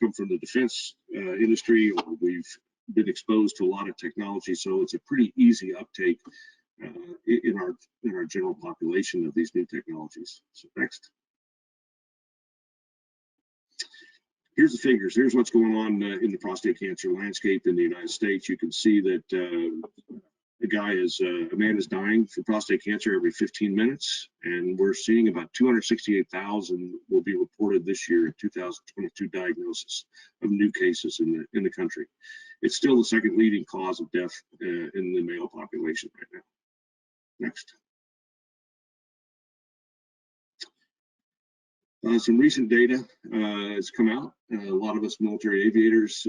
come from the defense industry, or we've been exposed to a lot of technology. So it's a pretty easy uptake in our general population of these new technologies. So next. Here's the figures. Here's what's going on in the prostate cancer landscape in the United States. You can see that a man is dying from prostate cancer every 15 minutes, and we're seeing about 268,000 will be reported this year in 2022 diagnosis of new cases in the country. It's still the 2nd leading cause of death in the male population right now. Next. Some recent data has come out. A lot of us military aviators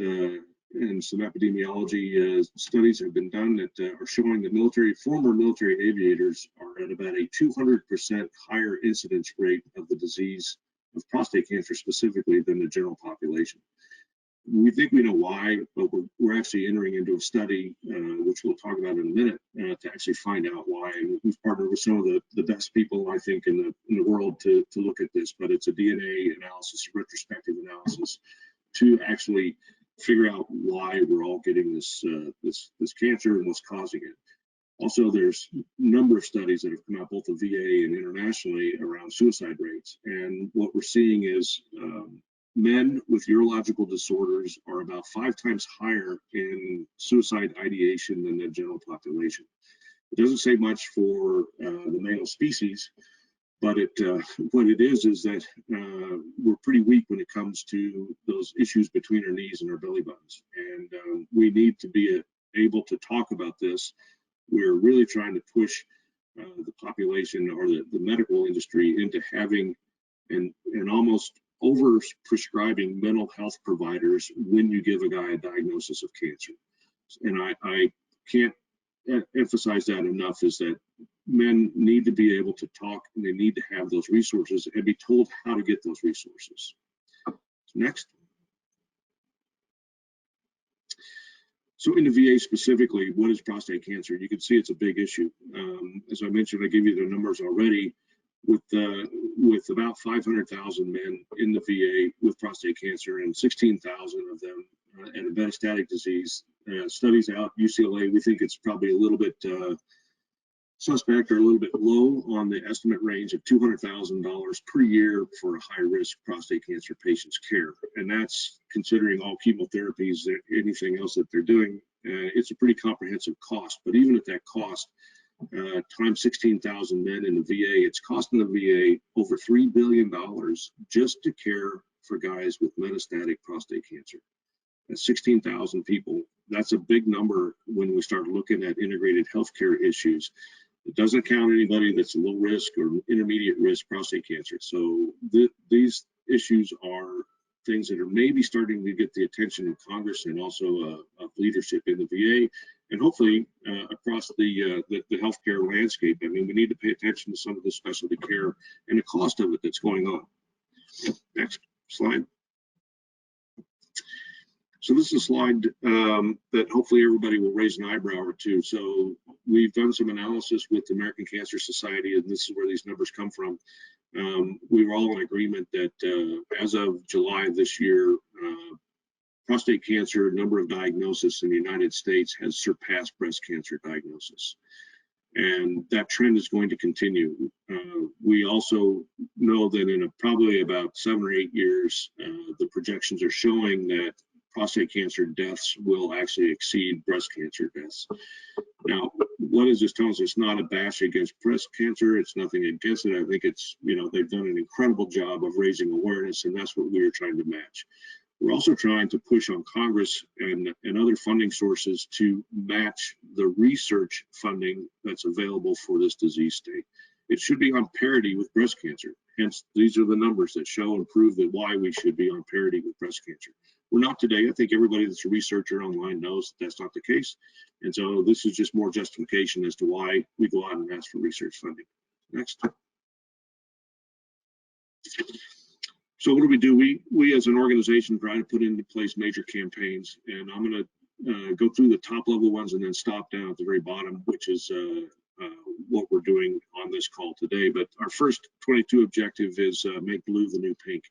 and some epidemiology studies have been done that are showing that former military aviators are at about a 200% higher incidence rate of the disease of prostate cancer specifically than the general population. We think we know why, but we're actually entering into a study, which we'll talk about in a minute, to actually find out why. And we've partnered with some of the best people, I think, in the world to look at this. But it's a DNA analysis, a retrospective analysis, to actually figure out why we're all getting this cancer and what's causing it. Also, there's a number of studies that have come out both the VA and internationally around suicide rates. And what we're seeing is men with urological disorders are about 5 times higher in suicide ideation than the general population. It doesn't say much for the male species, but what it is that we're pretty weak when it comes to those issues between our knees and our belly buttons. And we need to be able to talk about this. We're really trying to push the population or the medical industry into having and almost over prescribing mental health providers when you give a guy a diagnosis of cancer. And I can't emphasize that enough, is that men need to be able to talk, and they need to have those resources and be told how to get those resources. Next. So in the VA specifically, what is prostate cancer? You can see it's a big issue. As I mentioned, I gave you the numbers already. With about 500,000 men in the VA with prostate cancer and 16,000 of them and a metastatic disease. Studies out UCLA, we think it's probably a little bit suspect or a little bit low on the estimate range of $200,000 per year for a high-risk prostate cancer patient's care. And that's considering all chemotherapies, anything else that they're doing. It's a pretty comprehensive cost, but even at that cost, times 16,000 men in the VA, it's costing the VA over $3 billion just to care for guys with metastatic prostate cancer. That's 16,000 people. That's a big number when we start looking at integrated healthcare issues. It doesn't count anybody that's low risk or intermediate risk prostate cancer. So these issues are things that are maybe starting to get the attention of Congress and also of leadership in the VA, and hopefully across the healthcare landscape. I mean, we need to pay attention to some of the specialty care and the cost of it that's going on. Next slide. So this is a slide that hopefully everybody will raise an eyebrow or two. So we've done some analysis with the American Cancer Society, and this is where these numbers come from. We were all in agreement that as of July of this year, prostate cancer number of diagnoses in the United States has surpassed breast cancer diagnosis. And that trend is going to continue. We also know that in probably about 7 or 8 years, the projections are showing that prostate cancer deaths will actually exceed breast cancer deaths. Now, what is this telling us? It's not a bash against breast cancer. It's nothing against it. I think it's, they've done an incredible job of raising awareness, and that's what we are trying to match. We're also trying to push on Congress and other funding sources to match the research funding that's available for this disease state. It should be on parity with breast cancer. Hence, these are the numbers that show and prove that why we should be on parity with breast cancer. We're not today. I think everybody that's a researcher online knows that that's not the case. And so this is just more justification as to why we go out and ask for research funding. Next. So what do? We as an organization try to put into place major campaigns, and I'm going to go through the top level ones and then stop down at the very bottom, which is what we're doing on this call today. But our first 22 objective is make blue the new pink.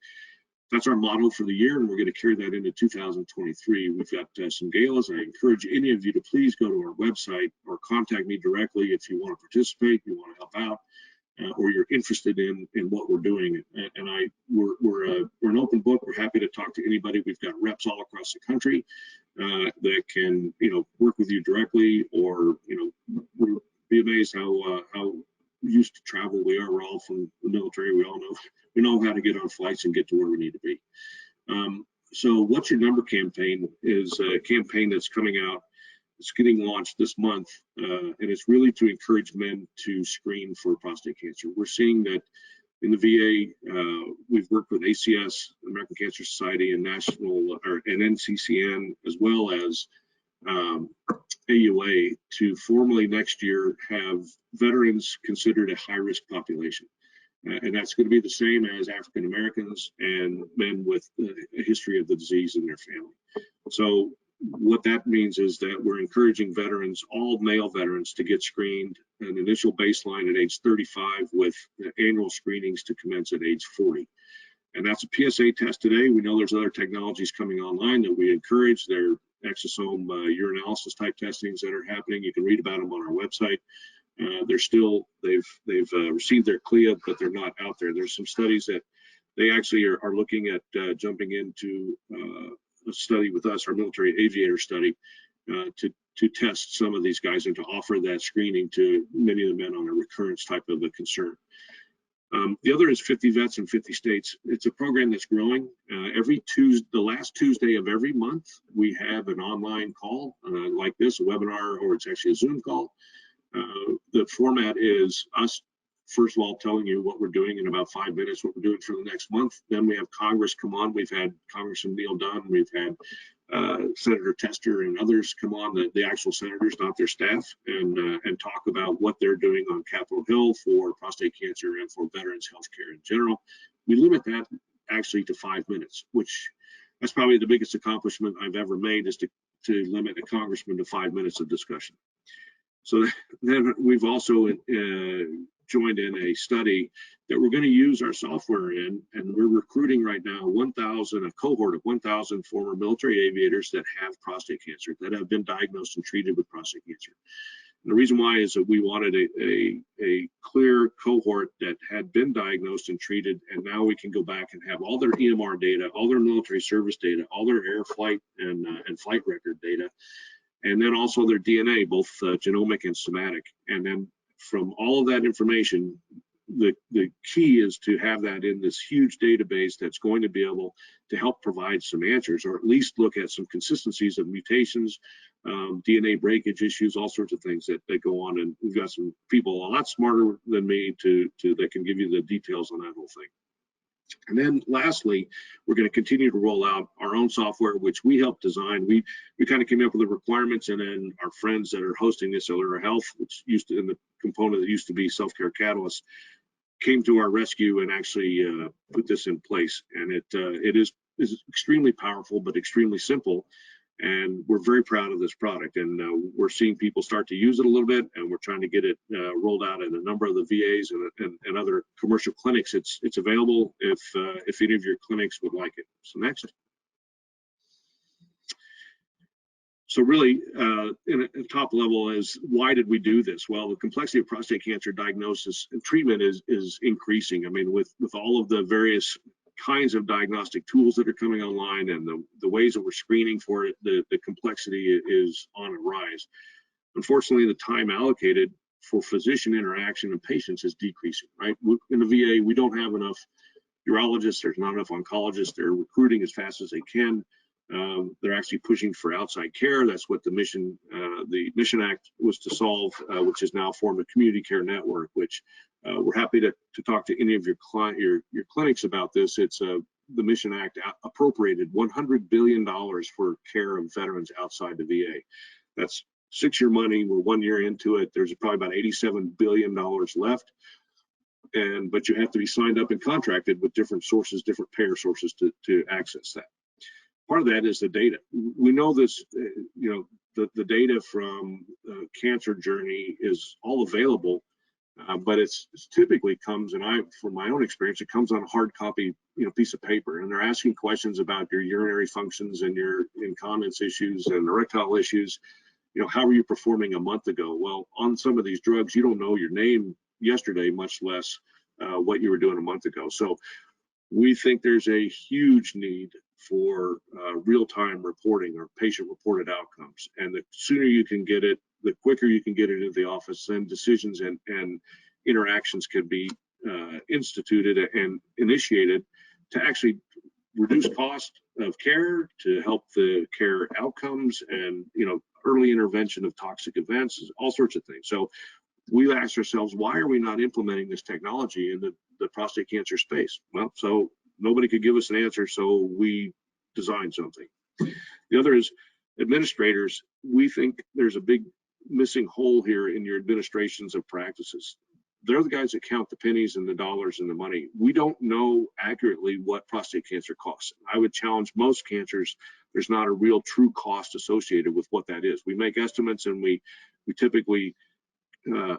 That's our motto for the year, and we're going to carry that into 2023. We've got some galas. I encourage any of you to please go to our website or contact me directly if you want to participate, you want to help out, or you're interested in what we're doing. And we're an open book. We're happy to talk to anybody. We've got reps all across the country that can work with you directly, or we'll be amazed how used to travel we are. We're all from the military. We know how to get on flights and get to where we need to be. So What's Your Number campaign is a campaign that's coming out. It's getting launched this month, and it's really to encourage men to screen for prostate cancer. We're seeing that in the VA, we've worked with ACS, American Cancer Society, and NCCN, as well as AUA, to formally next year have veterans considered a high-risk population. And that's going to be the same as African Americans and men with a history of the disease in their family. So what that means is that we're encouraging veterans, all male veterans, to get screened an initial baseline at age 35 with annual screenings to commence at age 40. And that's a PSA test today. We know there's other technologies coming online that we encourage. There are exosome urinalysis type testings that are happening. You can read about them on our website. They've received their CLIA, but they're not out there. There's some studies that they actually are looking at jumping into a study with us, our military aviator study, to test some of these guys and to offer that screening to many of the men on a recurrence type of a concern. The other is 50 vets in 50 states. It's a program that's growing. Every Tuesday, the last Tuesday of every month, we have an online call like this, a webinar, or it's actually a Zoom call. The format is us, first of all, telling you what we're doing in about 5 minutes, what we're doing for the next month. Then we have Congress come on. We've had Congressman Neil Dunn. We've had Senator Tester and others come on, the actual senators, not their staff, and talk about what they're doing on Capitol Hill for prostate cancer and for veterans healthcare in general. We limit that actually to 5 minutes, which that's probably the biggest accomplishment I've ever made, is to limit a congressman to 5 minutes of discussion. So then we've also joined in a study that we're going to use our software in, and we're recruiting right now a cohort of 1,000 former military aviators that have prostate cancer, that have been diagnosed and treated with prostate cancer. And the reason why is that we wanted a clear cohort that had been diagnosed and treated, and now we can go back and have all their EMR data, all their military service data, all their air flight and flight record data, and then also their DNA, both genomic and somatic. And then from all of that information, the key is to have that in this huge database that's going to be able to help provide some answers, or at least look at some consistencies of mutations, DNA breakage issues, all sorts of things that go on. And we've got some people a lot smarter than me that can give you the details on that whole thing. And then lastly, we're going to continue to roll out our own software, which we helped design. We kind of came up with the requirements, and then our friends that are hosting this, Alira Health, which used to, in the component that used to be self-care catalyst, came to our rescue and actually put this in place. And it is extremely powerful, but extremely simple. And we're very proud of this product, and we're seeing people start to use it a little bit, and we're trying to get it rolled out in a number of the VAs and other commercial clinics. It's available if any of your clinics would like it. So next. So really, in a top level is, why did we do this? Well, the complexity of prostate cancer diagnosis and treatment is increasing. I mean, with all of the various kinds of diagnostic tools that are coming online and the ways that we're screening for it, the complexity is on a rise. Unfortunately, the time allocated for physician interaction and patients is decreasing, right? In the VA, we don't have enough urologists, there's not enough oncologists, they're recruiting as fast as they can. They're actually pushing for outside care. That's what the Mission Act was to solve, which has now formed a community care network, which we're happy to talk to any of your clinics about this. It's the Mission Act appropriated $100 billion for care of veterans outside the VA. That's 6-year money. We're 1 year into it. There's probably about $87 billion left. But you have to be signed up and contracted with different sources, different payer sources to access that. Part of that is the data. We know this, the data from cancer journey is all available, but it's typically comes, and from my own experience, it comes on a hard copy, piece of paper, and they're asking questions about your urinary functions and your incontinence issues and erectile issues. How were you performing a month ago? Well, on some of these drugs, you don't know your name yesterday, much less what you were doing a month ago. So we think there's a huge need for real-time reporting or patient-reported outcomes. And the sooner you can get it, the quicker you can get it into the office, then decisions and interactions can be instituted and initiated to actually reduce cost of care, to help the care outcomes, and early intervention of toxic events, all sorts of things. So we asked ourselves, why are we not implementing this technology in the prostate cancer space? Well, so nobody could give us an answer, so we designed something. The other is administrators. We think there's a big missing hole here in your administrations of practices. they're the guys that count the pennies and the dollars and the money. We don't know accurately what prostate cancer costs. I would challenge most cancers, there's not a real true cost associated with what that is. We make estimates, and we typically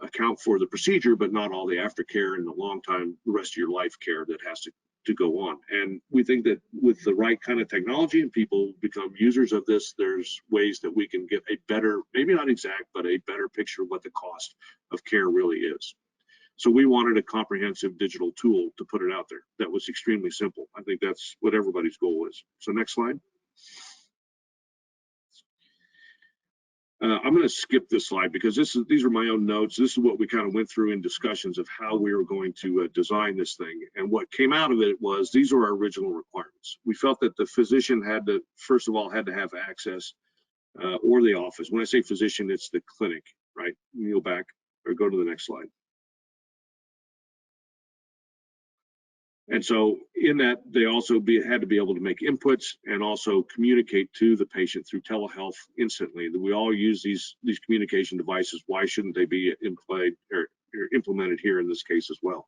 account for the procedure, but not all the aftercare and the long time, the rest of your life care that has to go on. And we think that with the right kind of technology and people become users of this, there's ways that we can get a better, maybe not exact, but a better picture of what the cost of care really is. So we wanted a comprehensive digital tool to put it out there that was extremely simple. I think that's what everybody's goal is. So next slide. I'm going to skip this slide because these are my own notes. This is what we kind of went through in discussions of how we were going to design this thing. And what came out of it was these are our original requirements. We felt that the physician had to, first of all, had to have access or the office. When I say physician, it's the clinic, right? You go back or go to the next slide. And so in that, they also had to be able to make inputs and also communicate to the patient through telehealth instantly. That we all use these communication devices. Why shouldn't they be in play or implemented here in this case as well?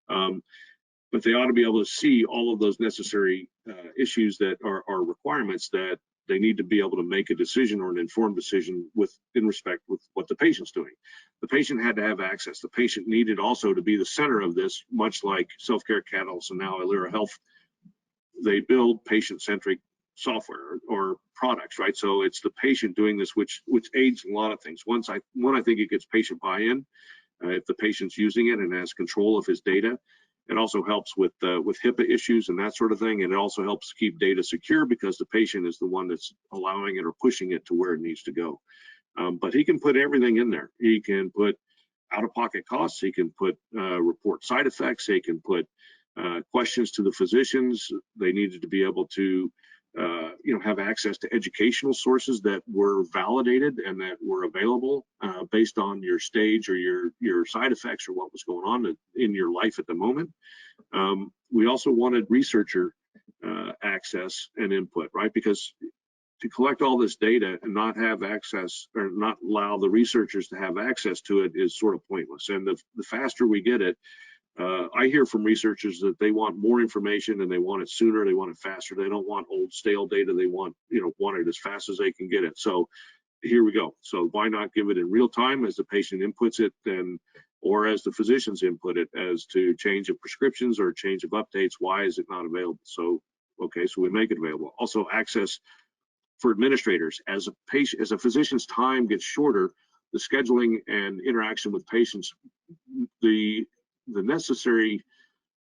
But they ought to be able to see all of those necessary issues that are requirements that they need to be able to make a decision or an informed decision in respect with what the patient's doing. The patient had to have access. The patient needed also to be the center of this, much like Self-Care Catalysts and now Alira Health. They build patient-centric software or products, right? So it's the patient doing this, which aids a lot of things. One, I think it gets patient buy-in if the patient's using it and has control of his data. It also helps with HIPAA issues and that sort of thing. And it also helps keep data secure because the patient is the one that's allowing it or pushing it to where it needs to go. But he can put everything in there. He can put out-of-pocket costs. He can put report side effects. He can put questions to the physicians. They needed to be able to have access to educational sources that were validated and that were available based on your stage or your side effects or what was going on in your life at the moment. We also wanted researcher access and input, right? Because to collect all this data and not have access or not allow the researchers to have access to it is sort of pointless. And the faster we get it, I hear from researchers that they want more information and they want it sooner, they want it faster. They don't want old stale data. They want it as fast as they can get it. So here we go. So why not give it in real time as the patient inputs it or as the physicians input it as to change of prescriptions or change of updates? Why is it not available? So, okay, so we make it available. Also access for administrators. As a physician's time gets shorter, the scheduling and interaction with patients, the necessary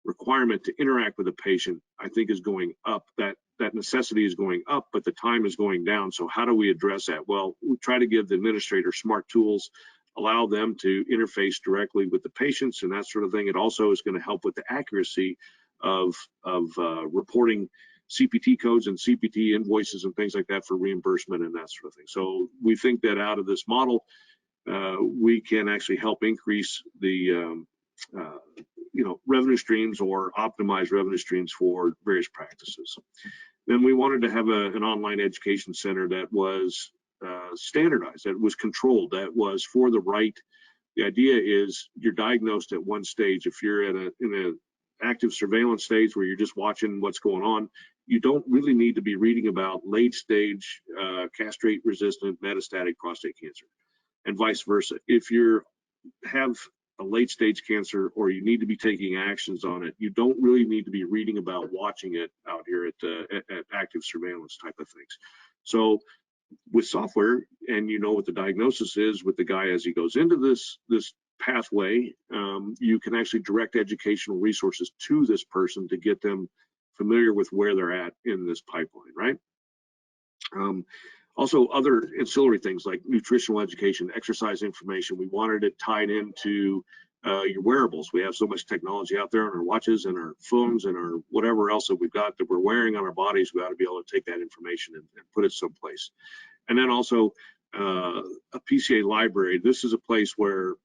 requirement to interact with a patient, I think, is going up. That necessity is going up, but the time is going down. So how do we address that? Well, we try to give the administrator smart tools, allow them to interface directly with the patients and that sort of thing. It also is going to help with the accuracy of reporting CPT codes and CPT invoices and things like that for reimbursement and that sort of thing. So we think that out of this model, we can actually help increase the revenue streams or optimize revenue streams for various practices. Then we wanted to have an online education center that was standardized, that was controlled, that was for the right. The idea is you're diagnosed at one stage. If you're in an active surveillance stage where you're just watching what's going on, you don't really need to be reading about late stage castrate-resistant metastatic prostate cancer, and vice versa. If you have a late stage cancer or you need to be taking actions on it, you don't really need to be reading about watching it out here at active surveillance type of things. So with software, and what the diagnosis is with the guy as he goes into this pathway, you can actually direct educational resources to this person to get them familiar with where they're at in this pipeline, right? Also, other ancillary things like nutritional education, exercise information. We wanted it tied into your wearables. We have so much technology out there on our watches and our phones and our whatever else that we've got that we're wearing on our bodies. We ought to be able to take that information and put it someplace. And then also a PCA library. This is a place where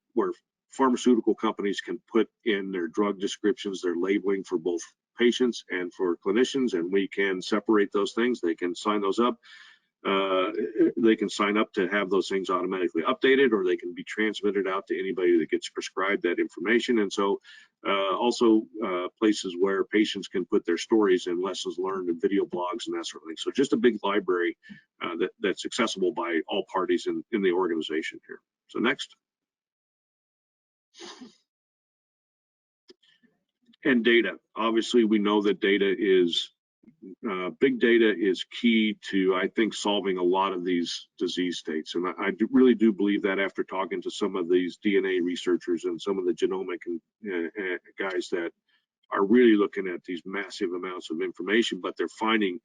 pharmaceutical companies can put in their drug descriptions, their labeling for both patients and for clinicians, and we can separate those things. They can sign those up. they can sign up to have those things automatically updated, or they can be transmitted out to anybody that gets prescribed that information. And so also places where patients can put their stories and lessons learned and video blogs and that sort of thing. So just a big library that's accessible by all parties in the organization here. So next. And data. Obviously, we know that data is big data is key to, I think, solving a lot of these disease states. And I really do believe that after talking to some of these DNA researchers and some of the genomic guys that are really looking at these massive amounts of information, but they're finding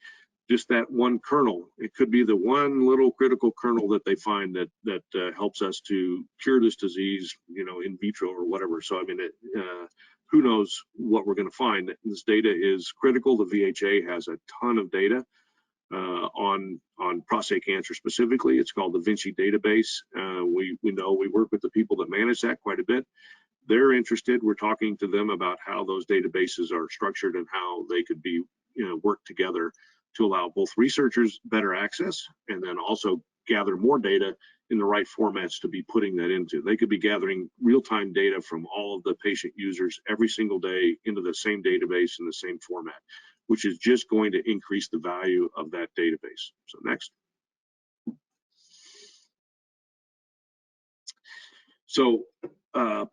just that one kernel. It could be the one little critical kernel that they find that helps us to cure this disease, you know, in vitro or whatever. So I mean, who knows what we're going to find. This data is critical. The VHA has a ton of data on prostate cancer specifically. It's called the Vinci database. We know, we work with the people that manage that quite a bit. They're interested. We're talking to them about how those databases are structured and how they could be, you know, work together to allow both researchers better access and then also gather more data in the right formats to be putting that into. They could be gathering real-time data from all of the patient users every single day into the same database in the same format, which is just going to increase the value of that database. So next. So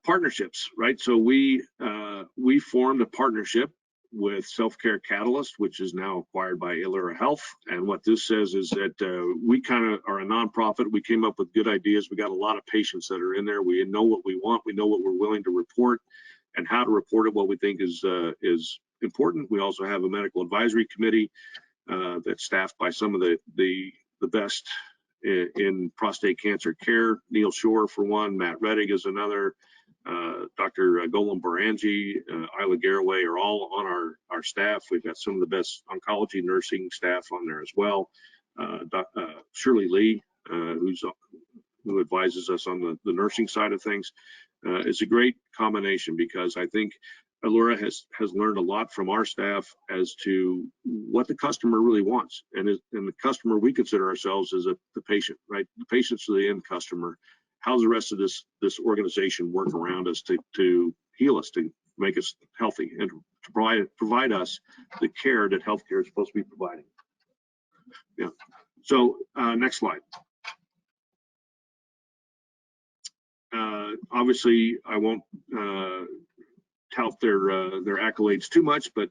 partnerships, right? So we formed a partnership with Self-Care Catalyst, which is now acquired by Alira Health. And what this says is that we kind of are a nonprofit. We came up with good ideas. We got a lot of patients that are in there. We know what we want. We know what we're willing to report and how to report it, what we think is important. We also have a medical advisory committee that's staffed by some of the best in prostate cancer care. Neil Shore for one, Matt Reddig is another, Dr. Golam Baranji, Isla Garraway are all on our staff. We've got some of the best oncology nursing staff on there as well. Shirley Lee, who advises us on the nursing side of things. It's a great combination because I think Alira has learned a lot from our staff as to what the customer really wants. And the customer, we consider ourselves as the patient, right? The patient's the end customer. How's the rest of this organization work around us to heal us, to make us healthy, and to provide us the care that healthcare is supposed to be providing? Yeah. So next slide. Obviously, I won't tout their accolades too much, but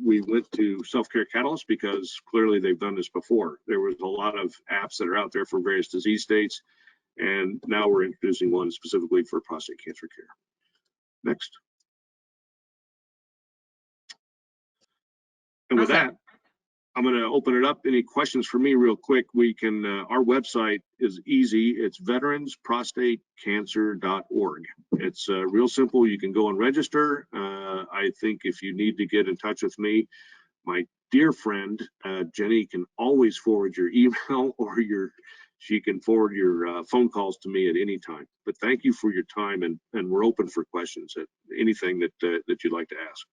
we went to Self-Care Catalyst because clearly they've done this before. There was a lot of apps that are out there for various disease states, and now we're introducing one specifically for prostate cancer care. Next. And with that, I'm going to open it up. Any questions for me real quick? We can, our website is easy. It's veteransprostatecancer.org. It's real simple. You can go and register. I think if you need to get in touch with me, my dear friend, Jenny can always forward your email or she can forward your phone calls to me at any time. But thank you for your time, and we're open for questions at anything that you'd like to ask.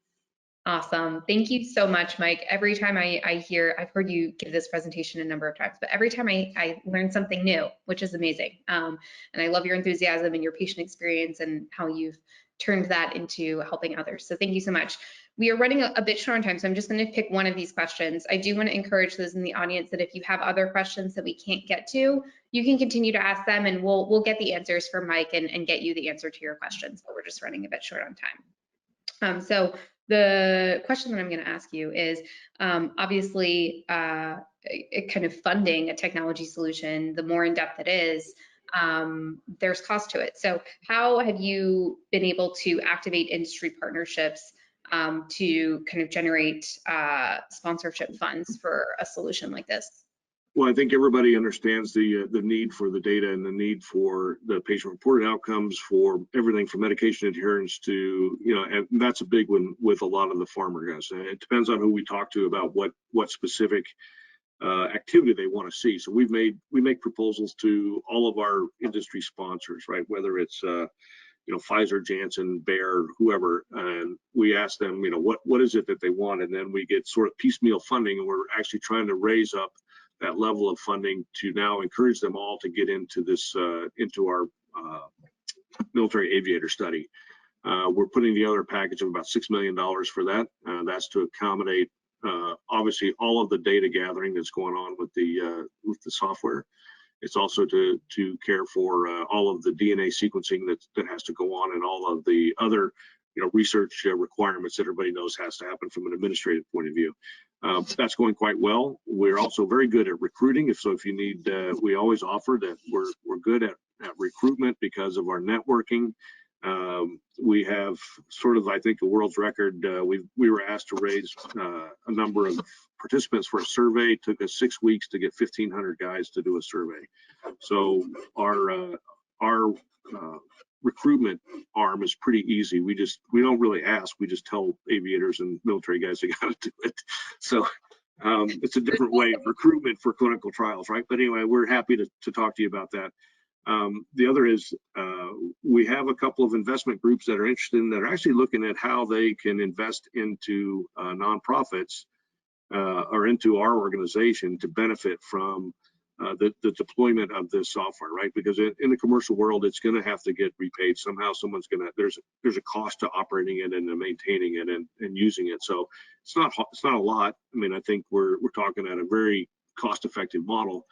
Awesome. Thank you so much, Mike. Every time I hear, I've heard you give this presentation a number of times, but every time I learn something new, which is amazing. And I love your enthusiasm and your patient experience and how you've turned that into helping others. So thank you so much. We are running a bit short on time, so I'm just going to pick one of these questions. I do want to encourage those in the audience that if you have other questions that we can't get to, you can continue to ask them and we'll get the answers from Mike and get you the answer to your questions, but we're just running a bit short on time. So the question that I'm going to ask you is obviously kind of funding a technology solution, the more in depth it is, there's cost to it. So how have you been able to activate industry partnerships to kind of generate sponsorship funds for a solution like this? Well, I think everybody understands the need for the data and the need for the patient-reported outcomes for everything from medication adherence to, you know, and that's a big one with a lot of the pharma guys. And it depends on who we talk to about what specific activity they want to see. So we make proposals to all of our industry sponsors, right? Whether it's you know, Pfizer, Janssen, Bayer, whoever, and we ask them, you know, what is it that they want, and then we get sort of piecemeal funding, and we're actually trying to raise up that level of funding to now encourage them all to get into this, into our military aviator study. We're putting together a package of about $6 million for that. That's to accommodate obviously all of the data gathering that's going on with the software. It's also to care for all of the DNA sequencing that has to go on, and all of the other research requirements that everybody knows has to happen from an administrative point of view. That's going quite well. We're also very good at recruiting. If you need, we always offer that we're good at recruitment because of our networking. We have sort of, I think, a world's record. We were asked to raise a number of participants for a survey. It took us 6 weeks to get 1,500 guys to do a survey. So our recruitment arm is pretty easy. We don't really ask. We just tell aviators and military guys they got to do it. So it's a different way of recruitment for clinical trials, right? But anyway, we're happy to talk to you about that. The other is we have a couple of investment groups that are interested in that are actually looking at how they can invest into nonprofits or into our organization to benefit from the deployment of this software, right? Because in the commercial world, it's going to have to get repaid somehow. Someone's going to, there's a cost to operating it and maintaining it and using it. So it's not a lot. I mean, I think we're talking at a very cost-effective model.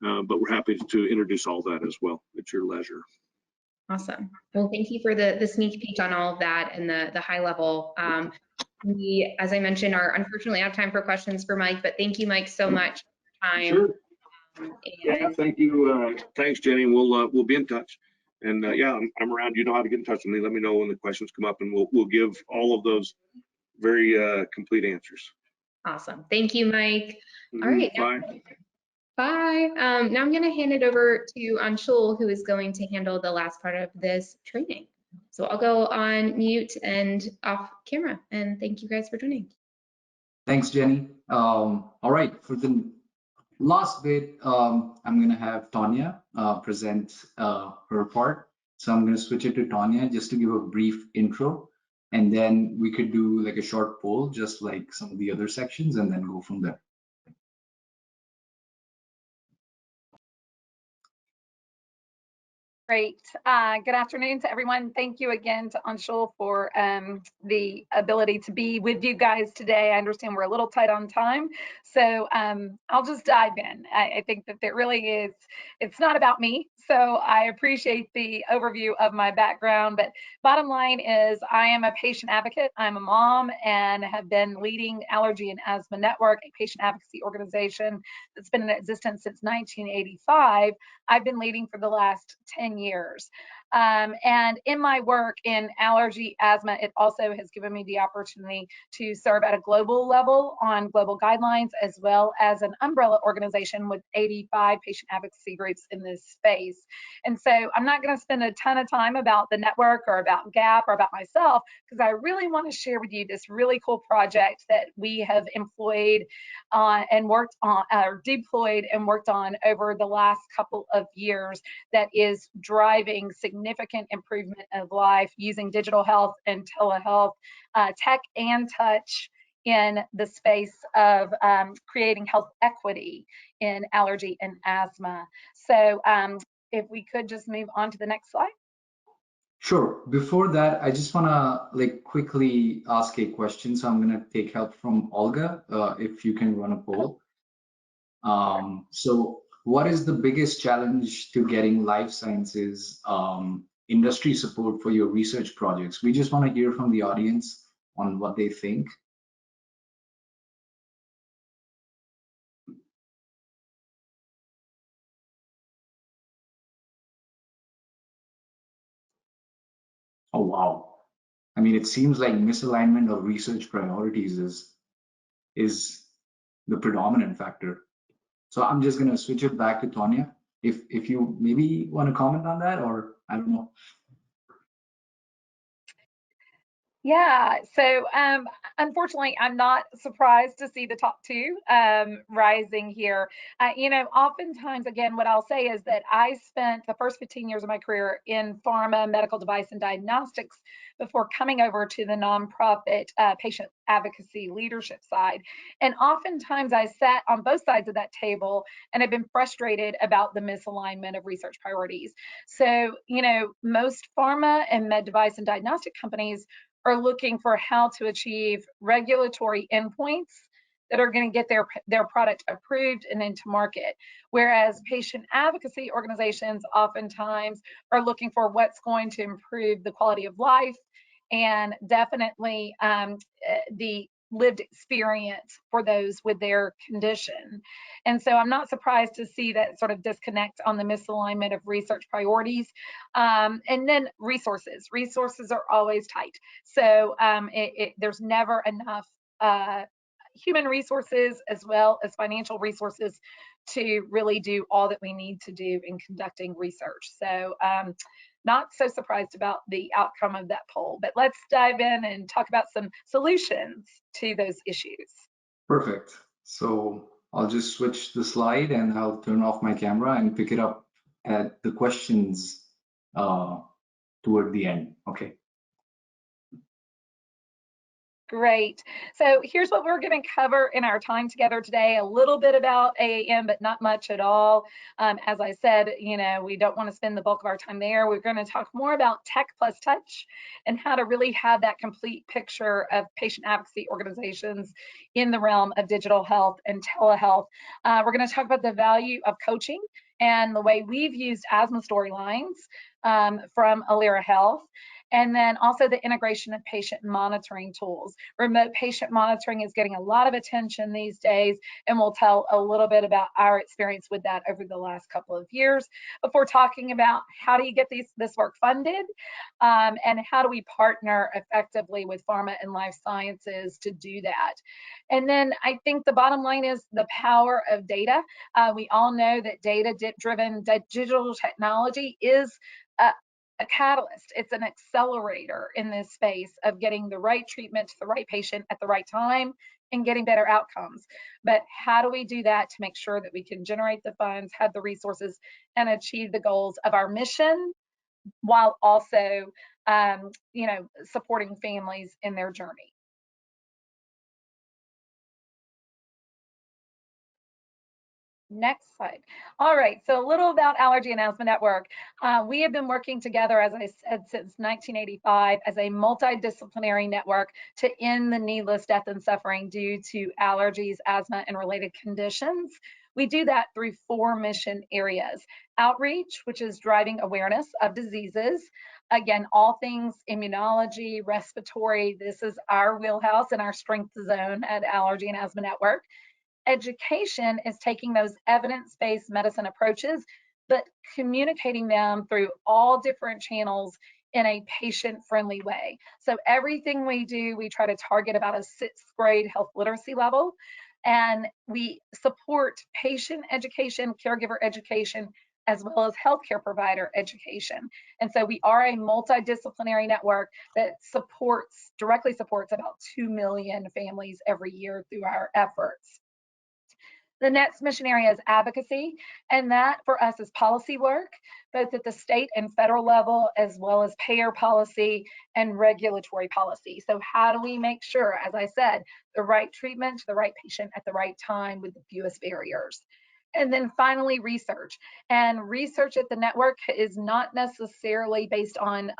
But we're happy to introduce all that as well at your leisure. Awesome. Well, thank you for the sneak peek on all of that and the high level. We, as I mentioned, are unfortunately out of time for questions for Mike, but thank you, Mike, so much for your time. Sure. Yeah, thank you. Thanks, Jenny. We'll be in touch. And yeah, I'm around. You know how to get in touch with me. Let me know when the questions come up, and we'll give all of those very complete answers. Awesome. Thank you, Mike. All right. Bye. Bye. Now I'm going to hand it over to Anshul, who is going to handle the last part of this training. So I'll go on mute and off camera, and thank you guys for joining. Thanks, Jenny. All right, for the last bit, I'm going to have Tanya present her part. So I'm going to switch it to Tanya just to give a brief intro, and then we could do like a short poll, just like some of the other sections, and then go from there. Great. Good afternoon to everyone. Thank you again to Anshul for the ability to be with you guys today. I understand we're a little tight on time, so I'll just dive in. I think that it really is, it's not about me, so I appreciate the overview of my background, but bottom line is I am a patient advocate. I'm a mom and have been leading Allergy and Asthma Network, a patient advocacy organization that's been in existence since 1985. I've been leading for the last 10 years. And in my work in allergy, asthma, it also has given me the opportunity to serve at a global level on global guidelines, as well as an umbrella organization with 85 patient advocacy groups in this space. And so I'm not going to spend a ton of time about the network or about GAP or about myself, because I really want to share with you this really cool project that we have employed and worked on, or deployed and worked on over the last couple of years, that is driving significant improvement of life using digital health and telehealth, tech and touch in the space of creating health equity in allergy and asthma. So if we could just move on to the next slide. Sure. Before that, I just want to like quickly ask a question. So I'm going to take help from Olga, if you can run a poll. So what is the biggest challenge to getting life sciences industry support for your research projects? We just want to hear from the audience on what they think. Oh, wow. I mean, it seems like misalignment of research priorities is the predominant factor. So I'm just going to switch it back to Tanya. If you maybe want to comment on that, or I don't know. Yeah, so unfortunately, I'm not surprised to see the top two rising here. Oftentimes, again, what I'll say is that I spent the first 15 years of my career in pharma, medical device, and diagnostics before coming over to the nonprofit patient advocacy leadership side. And oftentimes, I sat on both sides of that table and have been frustrated about the misalignment of research priorities. So, most pharma and med device and diagnostic companies are looking for how to achieve regulatory endpoints that are going to get their product approved and into market. Whereas patient advocacy organizations oftentimes are looking for what's going to improve the quality of life and definitely the lived experience for those with their condition. And so I'm not surprised to see that sort of disconnect on the misalignment of research priorities. And then resources. Resources are always tight. So there's never enough human resources as well as financial resources to really do all that we need to do in conducting research. So not so surprised about the outcome of that poll, but let's dive in and talk about some solutions to those issues. Perfect. So I'll just switch the slide and I'll turn off my camera and pick it up at the questions toward the end. Okay. Great. So here's what we're going to cover in our time together today. A little bit about AAM, but not much at all. As I said, we don't want to spend the bulk of our time there. We're going to talk more about tech plus touch and how to really have that complete picture of patient advocacy organizations in the realm of digital health and telehealth. We're going to talk about the value of coaching and the way we've used asthma storylines from Alira Health. And then also the integration of patient monitoring tools. Remote patient monitoring is getting a lot of attention these days, and we'll tell a little bit about our experience with that over the last couple of years before talking about how do you get this work funded and how do we partner effectively with pharma and life sciences to do that. And then I think the bottom line is the power of data. We all know that data-driven digital technology is a catalyst. It's an accelerator in this space of getting the right treatment to the right patient at the right time and getting better outcomes. But how do we do that to make sure that we can generate the funds, have the resources, and achieve the goals of our mission while also, supporting families in their journey? Next slide. All right, so a little about Allergy and Asthma Network. We have been working together, as I said, since 1985 as a multidisciplinary network to end the needless death and suffering due to allergies, asthma, and related conditions. We do that through 4 mission areas. Outreach, which is driving awareness of diseases. Again, all things immunology, respiratory, this is our wheelhouse and our strength zone at Allergy and Asthma Network. Education is taking those evidence-based medicine approaches, but communicating them through all different channels in a patient-friendly way. So everything we do, we try to target about a 6th grade health literacy level, and we support patient education, caregiver education, as well as healthcare provider education. And so we are a multidisciplinary network that directly supports about 2 million families every year through our efforts. The next mission area is advocacy, and that for us is policy work, both at the state and federal level, as well as payer policy and regulatory policy. So how do we make sure, as I said, the right treatment to the right patient at the right time with the fewest barriers? And then finally, research. And research at the network is not necessarily based on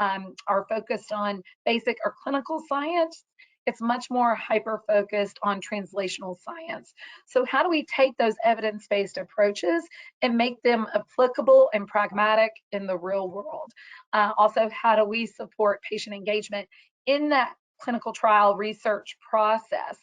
or focused on basic or clinical science. It's much more hyper-focused on translational science. So how do we take those evidence-based approaches and make them applicable and pragmatic in the real world? Also, how do we support patient engagement in that clinical trial research process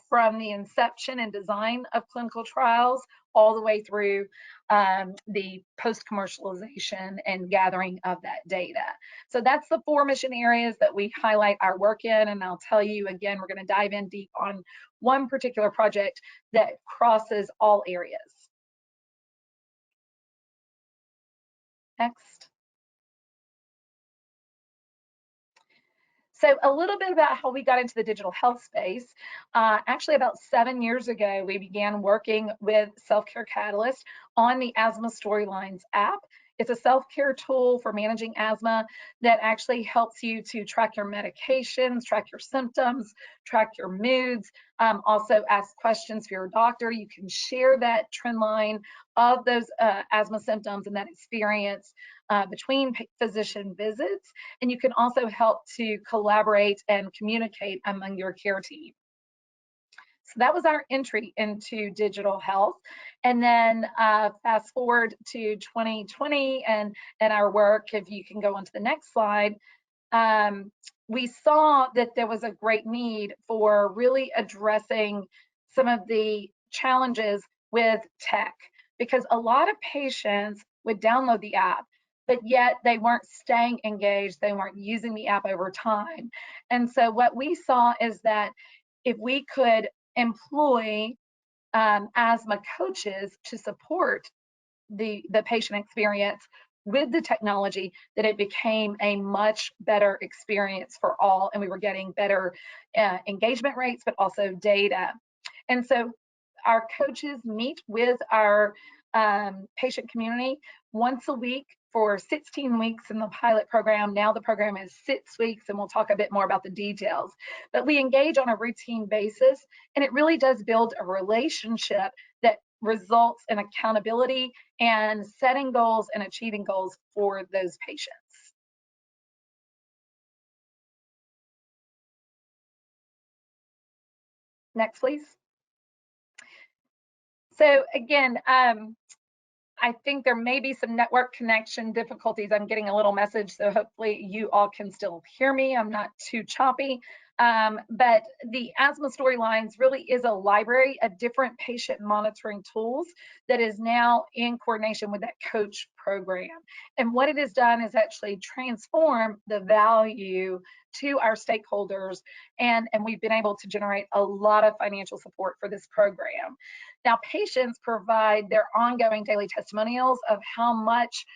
from the inception and design of clinical trials all the way through the post-commercialization and gathering of that data. So that's the 4 mission areas that we highlight our work in, and I'll tell you again, we're going to dive in deep on one particular project that crosses all areas. Next. So a little bit about how we got into the digital health space. Actually, about 7 years ago, we began working with Self-Care Catalyst on the Asthma Storylines app. It's a self-care tool for managing asthma that actually helps you to track your medications, track your symptoms, track your moods, also ask questions for your doctor. You can share that trend line of those asthma symptoms and that experience between physician visits. And you can also help to collaborate and communicate among your care team. So that was our entry into digital health. And then fast forward to 2020 and our work, if you can go on to the next slide, we saw that there was a great need for really addressing some of the challenges with tech, because a lot of patients would download the app, but yet they weren't staying engaged, they weren't using the app over time. And so what we saw is that if we could employ asthma coaches to support the patient experience with the technology, that it became a much better experience for all, and we were getting better engagement rates, but also data. And so our coaches meet with our patient community once a week for 16 weeks in the pilot program. Now the program is 6 weeks, and we'll talk a bit more about the details. But we engage on a routine basis, and it really does build a relationship that results in accountability and setting goals and achieving goals for those patients. Next, please. So again, I think there may be some network connection difficulties. I'm getting a little message, so hopefully you all can still hear me. I'm not too choppy. But the Asthma Storylines really is a library of different patient monitoring tools that is now in coordination with that coach program. And what it has done is actually transform the value to our stakeholders, and we've been able to generate a lot of financial support for this program. Now, patients provide their ongoing daily testimonials of how much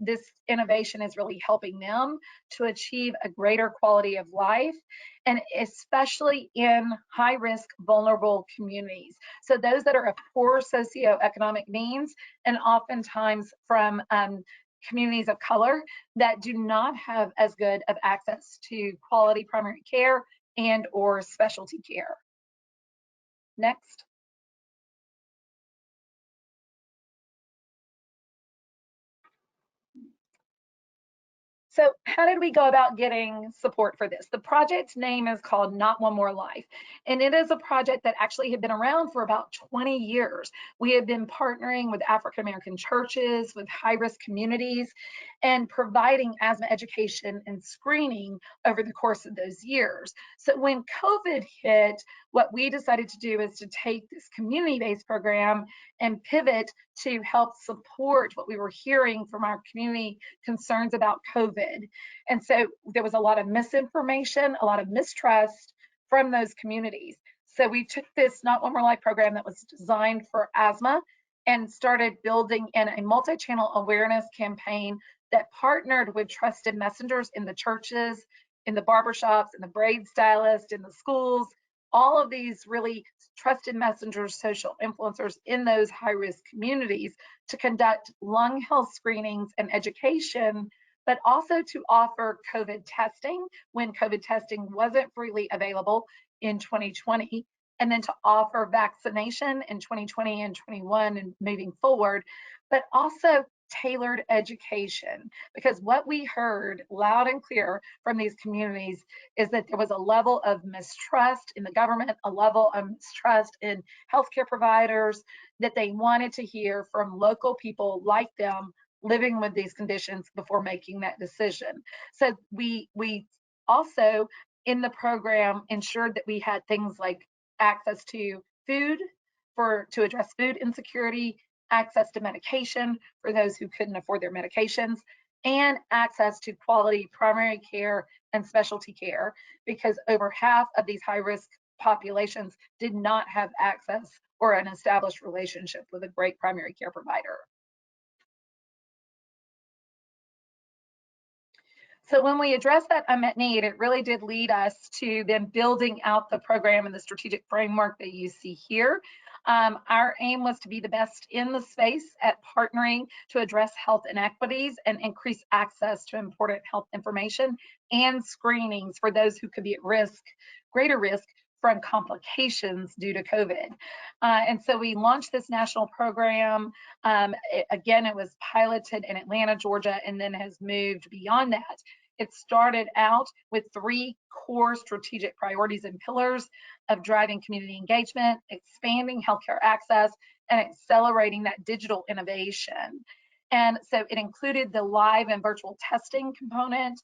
this innovation is really helping them to achieve a greater quality of life, and especially in high-risk, vulnerable communities. So those that are of poor socioeconomic means, and oftentimes from communities of color that do not have as good of access to quality primary care and or specialty care. Next. So how did we go about getting support for this? The project's name is called Not One More Life, and it is a project that actually had been around for about 20 years. We have been partnering with African American churches, with high-risk communities, and providing asthma education and screening over the course of those years. So when COVID hit, what we decided to do is to take this community-based program and pivot to help support what we were hearing from our community concerns about COVID. And so there was a lot of misinformation, a lot of mistrust from those communities. So we took this Not One More Life program that was designed for asthma and started building in a multi-channel awareness campaign that partnered with trusted messengers in the churches, in the barbershops, in the braid stylists, in the schools, all of these really trusted messengers, social influencers in those high-risk communities to conduct lung health screenings and education, but also to offer COVID testing when COVID testing wasn't freely available in 2020, and then to offer vaccination in 2020 and 21 and moving forward, but also tailored education, because what we heard loud and clear from these communities is that there was a level of mistrust in the government, a level of mistrust in healthcare providers, that they wanted to hear from local people like them living with these conditions before making that decision. So we also in the program ensured that we had things like access to food to address food insecurity, access to medication for those who couldn't afford their medications, and access to quality primary care and specialty care, because over half of these high-risk populations did not have access or an established relationship with a great primary care provider. So when we addressed that unmet need, it really did lead us to then building out the program and the strategic framework that you see here. Our aim was to be the best in the space at partnering to address health inequities and increase access to important health information and screenings for those who could be at risk, greater risk from complications due to COVID. And so we launched this national program. Again, it was piloted in Atlanta, Georgia, and then has moved beyond that. It started out with 3 core strategic priorities and pillars of driving community engagement, expanding healthcare access, and accelerating that digital innovation. And so it included the live and virtual testing component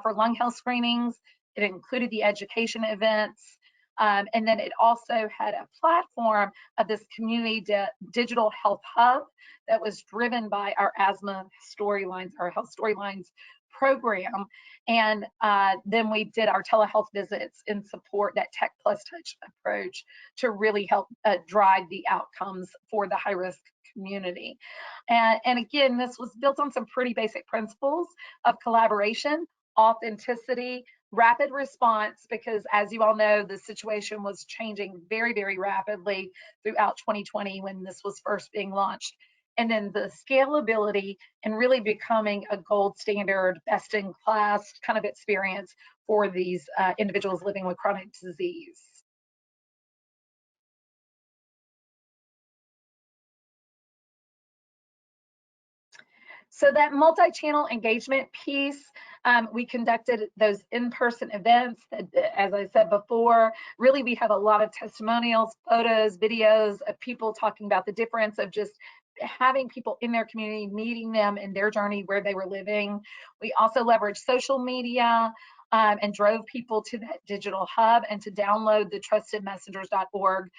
for lung health screenings. It included the education events. And then it also had a platform of this community digital health hub that was driven by our asthma storylines, our health storylines program. And then we did our telehealth visits in support, that tech plus touch approach to really help drive the outcomes for the high risk community. And again, this was built on some pretty basic principles of collaboration, authenticity, rapid response, because as you all know, the situation was changing very, very rapidly throughout 2020 when this was first being launched. And then the scalability and really becoming a gold standard, best in class kind of experience for these individuals living with chronic disease. So that multi-channel engagement piece, we conducted those in-person events that, as I said before, really we have a lot of testimonials, photos, videos of people talking about the difference of just having people in their community, meeting them in their journey where they were living. We also leveraged social media and drove people to that digital hub and to download the trustedmessengers.org,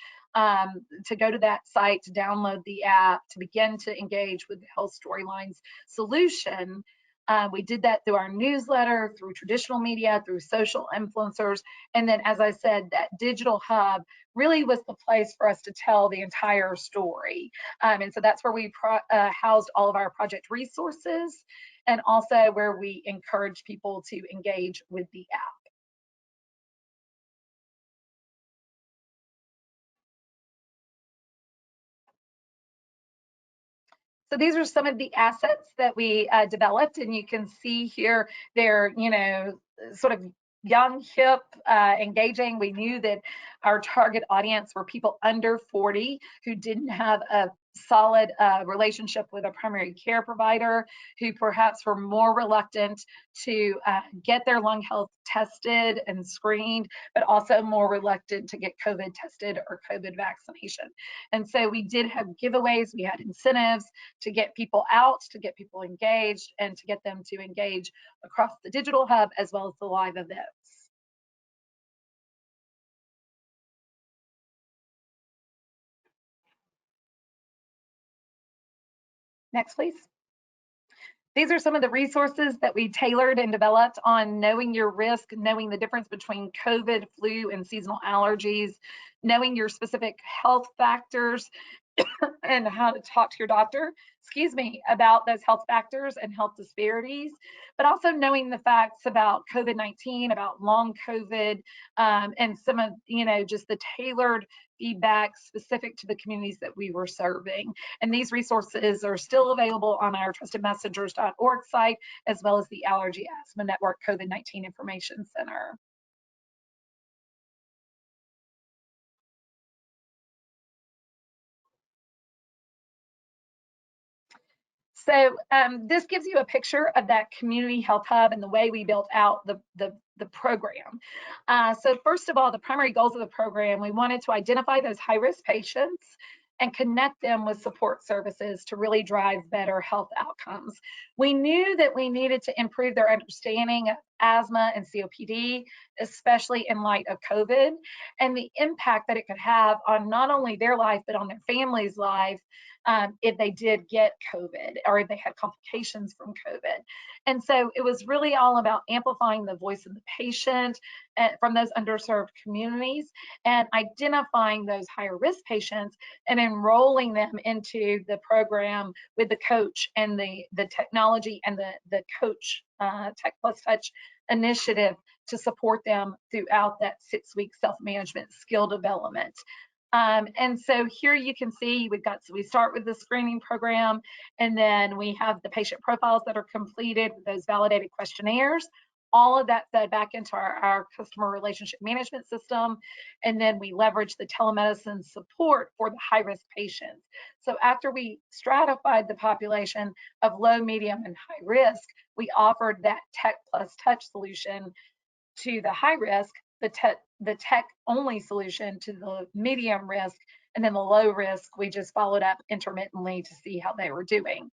to go to that site, to download the app, to begin to engage with the Health Storylines solution. We did that through our newsletter, through traditional media, through social influencers. And then, as I said, that digital hub really was the place for us to tell the entire story. And so that's where we housed all of our project resources, and also where we encourage people to engage with the app. So these are some of the assets that we developed, and you can see here they're, sort of young, hip, engaging. We knew that our target audience were people under 40 who didn't have a solid relationship with a primary care provider, who perhaps were more reluctant to get their lung health tested and screened, but also more reluctant to get COVID tested or COVID vaccination. And so we did have giveaways, we had incentives to get people out, to get people engaged, and to get them to engage across the digital hub as well as the live events. Next, please. These are some of the resources that we tailored and developed on knowing your risk, knowing the difference between COVID, flu, and seasonal allergies, knowing your specific health factors, and how to talk to your doctor, about those health factors and health disparities, but also knowing the facts about COVID-19, about long COVID, and some of, just the tailored feedback specific to the communities that we were serving. And these resources are still available on our trustedmessengers.org site, as well as the Allergy Asthma Network COVID-19 Information Center. So this gives you a picture of that community health hub and the way we built out the program. So first of all, the primary goals of the program, we wanted to identify those high-risk patients and connect them with support services to really drive better health outcomes. We knew that we needed to improve their understanding of asthma and COPD, especially in light of COVID, and the impact that it could have on not only their life, but on their family's life if they did get COVID or if they had complications from COVID. And so it was really all about amplifying the voice of the patient from those underserved communities and identifying those higher risk patients and enrolling them into the program with the coach and the technology and the coach Tech Plus Touch initiative to support them throughout that 6-week self-management skill development. And so here you can see we start with the screening program, and then we have the patient profiles that are completed with those validated questionnaires. All of that fed back into our customer relationship management system, and then we leverage the telemedicine support for the high-risk patients. So after we stratified the population of low, medium, and high risk, we offered that Tech Plus Touch solution to the high risk, the tech only solution to the medium risk, and then the low risk, we just followed up intermittently to see how they were doing.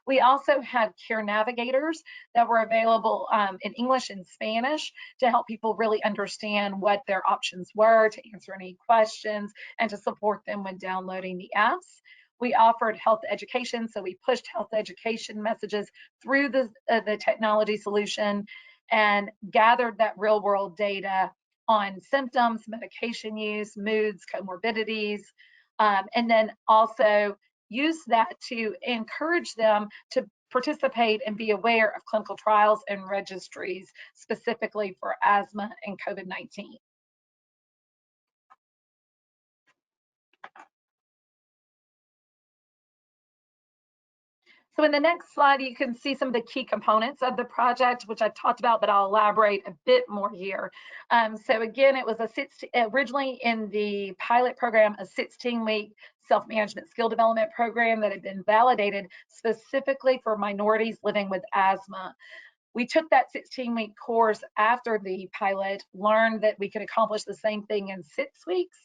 We also had care navigators that were available in English and Spanish to help people really understand what their options were, to answer any questions, and to support them when downloading the apps. We offered health education, so we pushed health education messages through the technology solution and gathered that real world data on symptoms, medication use, moods, comorbidities, and then also use that to encourage them to participate and be aware of clinical trials and registries, specifically for asthma and COVID-19. So in the next slide, you can see some of the key components of the project, which I've talked about, but I'll elaborate a bit more here. So again, it was originally in the pilot program, a 16-week self-management skill development program that had been validated specifically for minorities living with asthma. We took that 16-week course after the pilot, learned that we could accomplish the same thing in 6 weeks.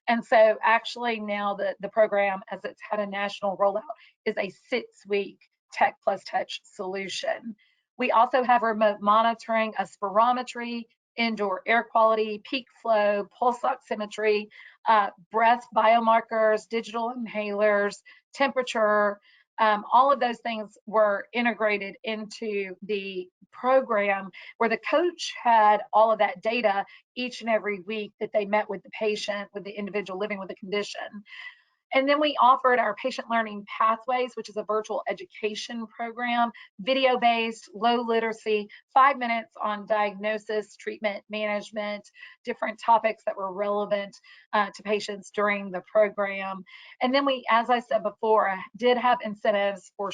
And so actually now the program, as it's had a national rollout, is a 6-week Tech Plus Touch solution. We also have remote monitoring of spirometry, indoor air quality, peak flow, pulse oximetry, breath biomarkers, digital inhalers, temperature. All of those things were integrated into the program where the coach had all of that data each and every week that they met with the patient, with the individual living with the condition. And then we offered our patient learning pathways, which is a virtual education program, video-based, low literacy, 5 minutes on diagnosis, treatment, management, different topics that were relevant to patients during the program. And then we, as I said before, did have incentives for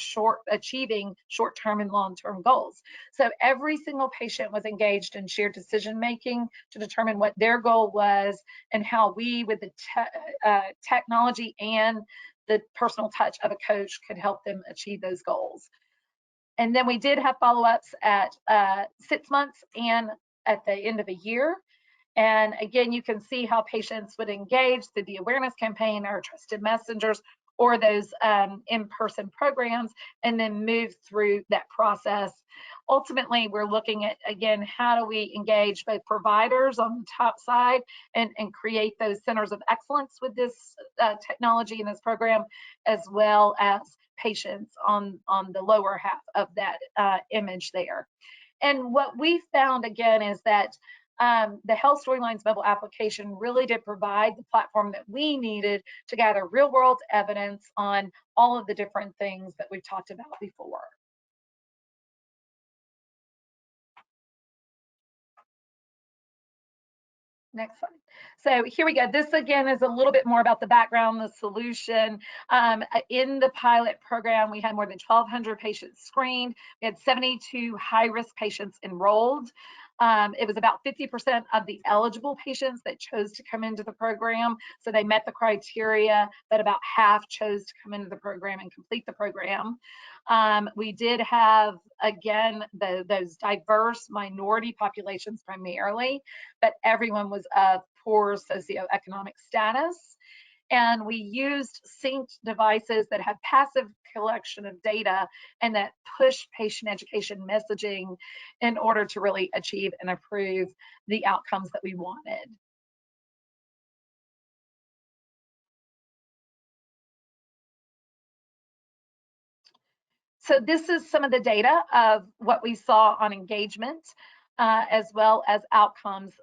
achieving short-term and long-term goals. So every single patient was engaged in shared decision-making to determine what their goal was and how we, with the technology and the personal touch of a coach, could help them achieve those goals. And then we did have follow-ups at 6 months and at the end of a year. And again, you can see how patients would engage through the awareness campaign, our trusted messengers, or those in-person programs, and then move through that process. Ultimately, we're looking at, again, how do we engage both providers on the top side and create those centers of excellence with this technology and this program, as well as patients on the lower half of that image there. And what we found, again, is that the Health Storylines mobile application really did provide the platform that we needed to gather real world evidence on all of the different things that we've talked about before. Next slide. So here we go. This again is a little bit more about the background, the solution. In the pilot program, we had more than 1,200 patients screened. We had 72 high-risk patients enrolled. It was about 50% of the eligible patients that chose to come into the program. So they met the criteria, but about half chose to come into the program and complete the program. We did have, again, those diverse minority populations primarily, but everyone was of poor socioeconomic status. And we used synced devices that have passive collection of data and that push patient education messaging in order to really achieve and improve the outcomes that we wanted. So this is some of the data of what we saw on engagement. as well as outcomes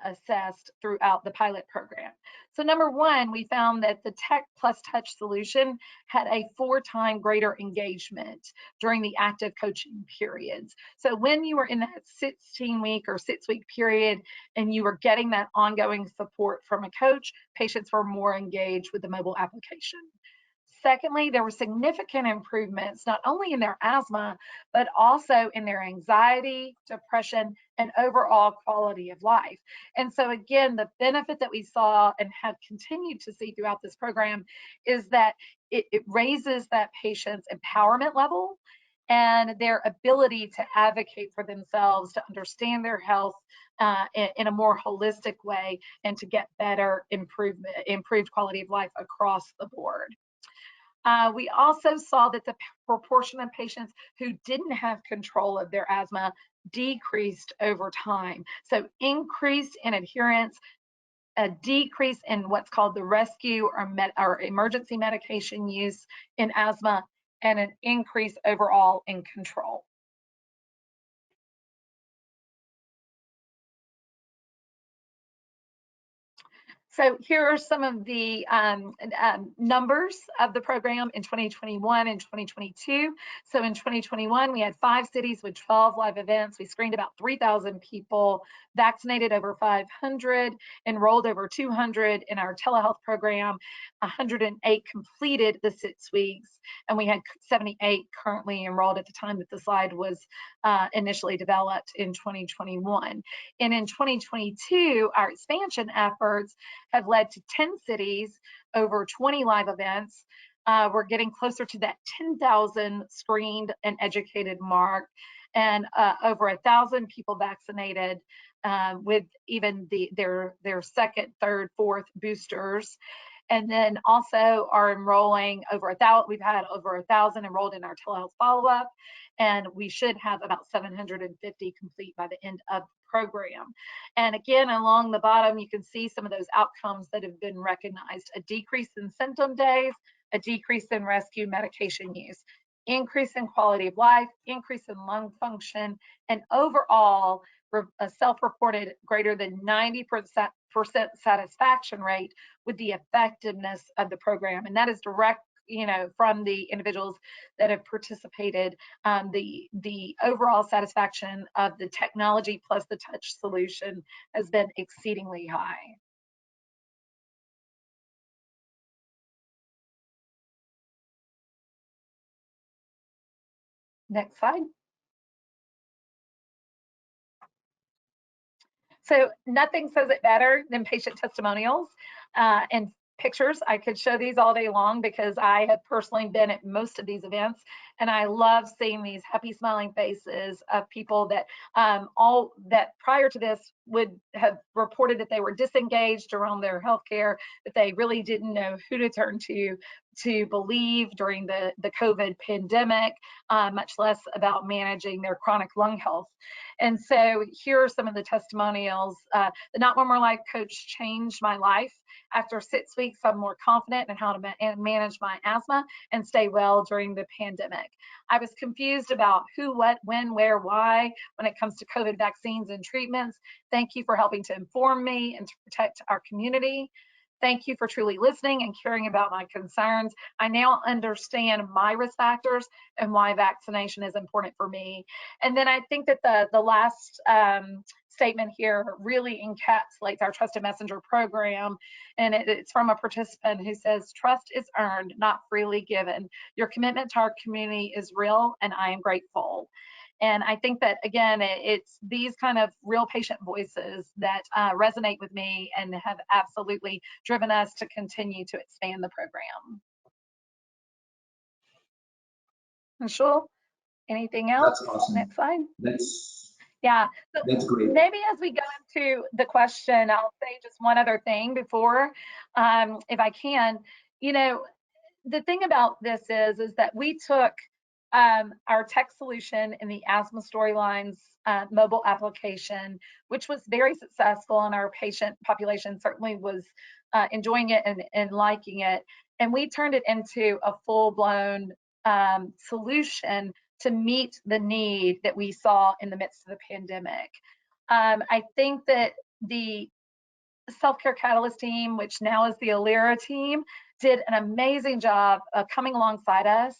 assessed throughout the pilot program. So number one, we found that the Tech plus Touch solution had a 4-time greater engagement during the active coaching periods. So when you were in that 16-week or 6-week period and you were getting that ongoing support from a coach, patients were more engaged with the mobile application. Secondly, there were significant improvements, not only in their asthma, but also in their anxiety, depression, and overall quality of life. And so again, the benefit that we saw and have continued to see throughout this program is that it raises that patient's empowerment level and their ability to advocate for themselves, to understand their health in a more holistic way, and to get better improved quality of life across the board. We also saw that the proportion of patients who didn't have control of their asthma decreased over time. So increase in adherence, a decrease in what's called the rescue or emergency medication use in asthma, and an increase overall in control. So here are some of the numbers of the program in 2021 and 2022. So in 2021, we had 5 cities with 12 live events. We screened about 3,000 people, vaccinated over 500, enrolled over 200 in our telehealth program, 108 completed the 6 weeks, and we had 78 currently enrolled at the time that the slide was initially developed in 2021. And in 2022, our expansion efforts have led to 10 cities, over 20 live events. We're getting closer to that 10,000 screened and educated mark, and over 1,000 people vaccinated with even their second, third, fourth boosters. And then also are enrolling over 1,000. We've had over 1,000 enrolled in our telehealth follow-up, and we should have about 750 complete by the end of the program. And again, along the bottom, you can see some of those outcomes that have been recognized: a decrease in symptom days, a decrease in rescue medication use, increase in quality of life, increase in lung function, and overall a self-reported greater than 90% satisfaction rate with the effectiveness of the program. And that is direct, from the individuals that have participated. The overall satisfaction of the technology plus the touch solution has been exceedingly high. Next slide. So nothing says it better than patient testimonials and pictures. I could show these all day long because I have personally been at most of these events, and I love seeing these happy smiling faces of people that all that prior to this would have reported that they were disengaged around their healthcare, that they really didn't know who to turn to believe during the COVID pandemic, much less about managing their chronic lung health. And so here are some of the testimonials. The Not One More Life coach changed my life. After 6 weeks, I'm more confident in how to manage my asthma and stay well during the pandemic. I was confused about who, what, when, where, why when it comes to COVID vaccines and treatments. Thank you for helping to inform me and to protect our community. Thank you for truly listening and caring about my concerns. I now understand my risk factors and why vaccination is important for me. And then I think that the last statement here really encapsulates our Trusted Messenger program. And it's from a participant who says, "Trust is earned, not freely given. Your commitment to our community is real, and I am grateful." And I think that, again, it's these kind of real patient voices that resonate with me and have absolutely driven us to continue to expand the program. Anshul, anything else? That's awesome. Next slide. Yeah, so that's great. Maybe as we go into the question, I'll say just one other thing before, if I can. The thing about this is that we took our tech solution in the Asthma Storylines mobile application, which was very successful, and our patient population certainly was enjoying it and liking it. And we turned it into a full-blown solution to meet the need that we saw in the midst of the pandemic. I think that the Self-Care Catalyst team, which now is the Alira team, did an amazing job of coming alongside us,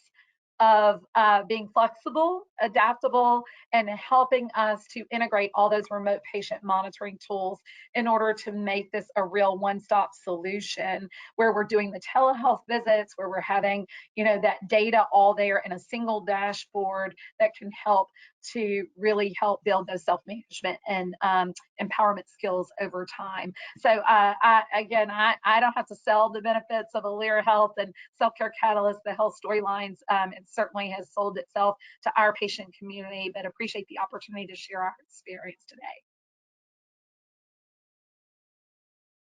of being flexible, adaptable, and helping us to integrate all those remote patient monitoring tools in order to make this a real one-stop solution, where we're doing the telehealth visits, where we're having, you know, that data all there in a single dashboard that can help to really help build those self-management and empowerment skills over time. So again, I don't have to sell the benefits of Alira Health and Self-Care Catalyst, the health storylines. It certainly has sold itself to our patient community, but appreciate the opportunity to share our experience today.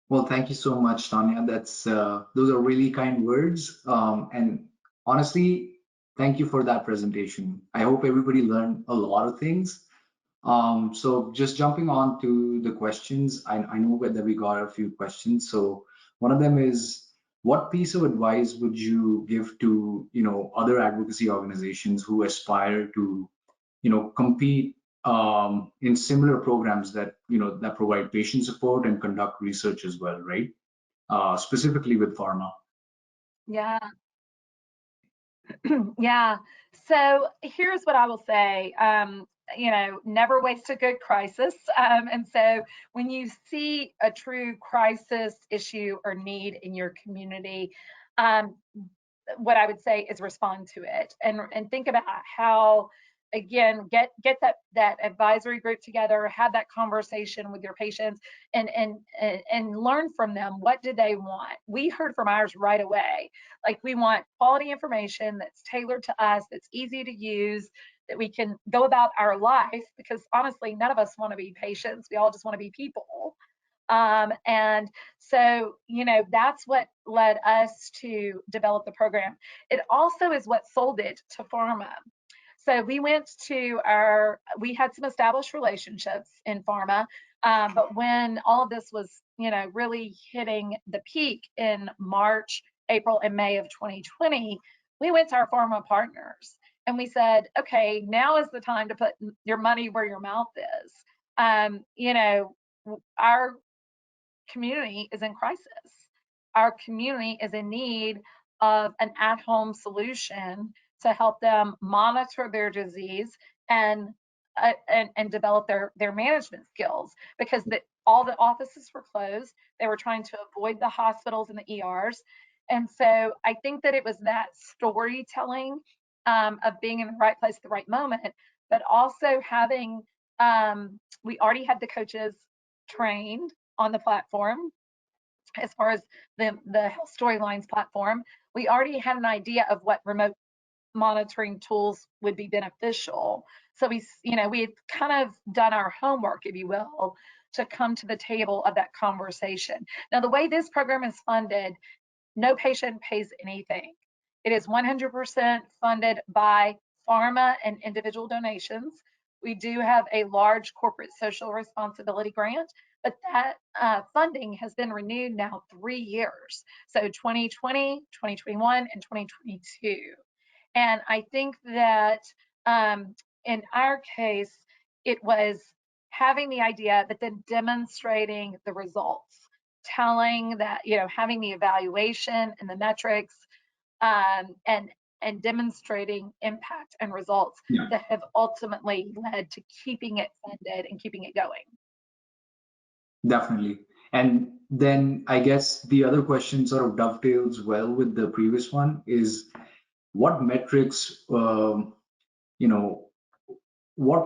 Well, thank you so much, Tanya. Those are really kind words. And honestly, thank you for that presentation. I hope everybody learned a lot of things. So just jumping on to the questions, I know that we got a few questions. So one of them is, what piece of advice would you give to, other advocacy organizations who aspire to, compete in similar programs that, that provide patient support and conduct research as well, right? Specifically with pharma. Yeah. Yeah. So here's what I will say. Never waste a good crisis. And so when you see a true crisis, issue, or need in your community, what I would say is respond to it and think about how, again, get that advisory group together, have that conversation with your patients, and learn from them. What do they want? We heard from ours right away. Like, we want quality information that's tailored to us, that's easy to use, that we can go about our life, because honestly, none of us want to be patients. We all just want to be people. And so, that's what led us to develop the program. It also is what sold it to pharma. So we had some established relationships in pharma, but when all of this was, really hitting the peak in March, April, and May of 2020, we went to our pharma partners and we said, okay, now is the time to put your money where your mouth is. Our community is in crisis. Our community is in need of an at-home solution to help them monitor their disease and develop their management skills, because all the offices were closed. They were trying to avoid the hospitals and the ERs. And so I think that it was that storytelling of being in the right place at the right moment, but also having, we already had the coaches trained on the platform. As far as the health storylines platform, we already had an idea of what remote monitoring tools would be beneficial. So we had kind of done our homework, if you will, to come to the table of that conversation. Now, the way this program is funded, no patient pays anything. It is 100% funded by pharma and individual donations. We do have a large corporate social responsibility grant, but that funding has been renewed now 3 years. So 2020, 2021, and 2022. And I think that in our case, it was having the idea, but then demonstrating the results, telling that, having the evaluation and the metrics, and demonstrating impact and results that have ultimately led to keeping it funded and keeping it going. Definitely. And then I guess the other question sort of dovetails well with the previous one is, what metrics, what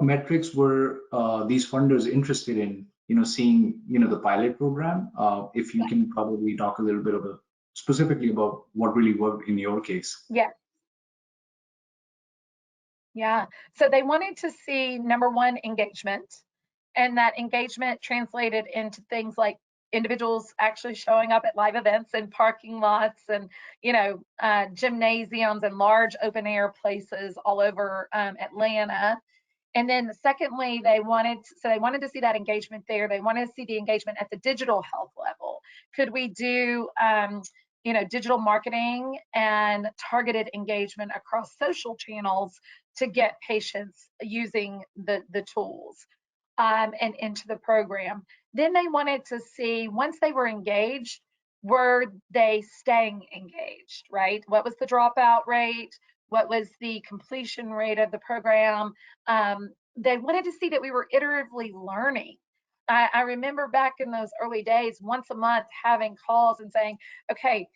metrics were these funders interested in, seeing, the pilot program? If you can probably talk a little bit about specifically about what really worked in your case. Yeah. So they wanted to see, number one, engagement, and that engagement translated into things like individuals actually showing up at live events and parking lots and, gymnasiums and large open air places all over Atlanta. And then secondly, they wanted to see that engagement there. They wanted to see the engagement at the digital health level. Could we do, digital marketing and targeted engagement across social channels to get patients using the tools? and into the program. Then they wanted to see, once they were engaged, were they staying engaged, right? What was the dropout rate? What was the completion rate of the program? They wanted to see that we were iteratively learning. I remember back in those early days, once a month having calls and saying, okay,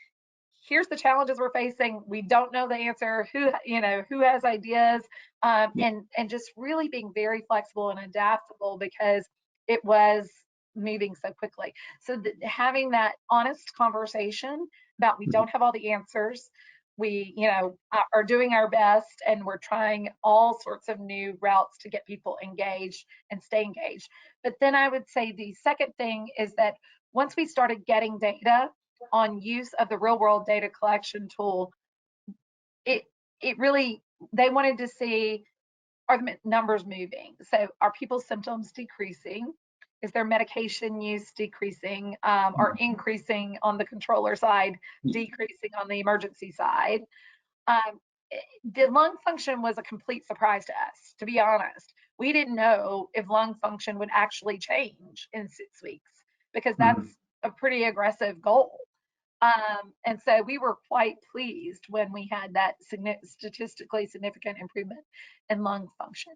here's the challenges we're facing. We don't know the answer. Who has ideas? And just really being very flexible and adaptable because it was moving so quickly. So having that honest conversation about we don't have all the answers. We, are doing our best, and we're trying all sorts of new routes to get people engaged and stay engaged. But then I would say the second thing is that once we started getting data on use of the real world data collection tool, it really, they wanted to see, are the numbers moving? So are people's symptoms decreasing? Is their medication use decreasing or increasing on the controller side, decreasing on the emergency side? The lung function was a complete surprise to us, to be honest. We didn't know if lung function would actually change in 6 weeks because that's a pretty aggressive goal. And so we were quite pleased when we had that statistically significant improvement in lung function.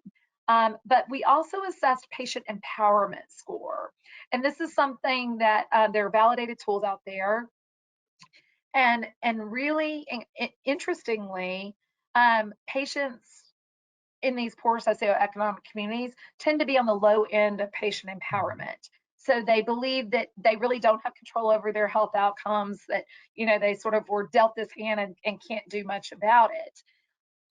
But we also assessed patient empowerment score. And this is something that there are validated tools out there. And really interestingly, patients in these poor socioeconomic communities tend to be on the low end of patient empowerment. So they believe that they really don't have control over their health outcomes, that, they sort of were dealt this hand and can't do much about it.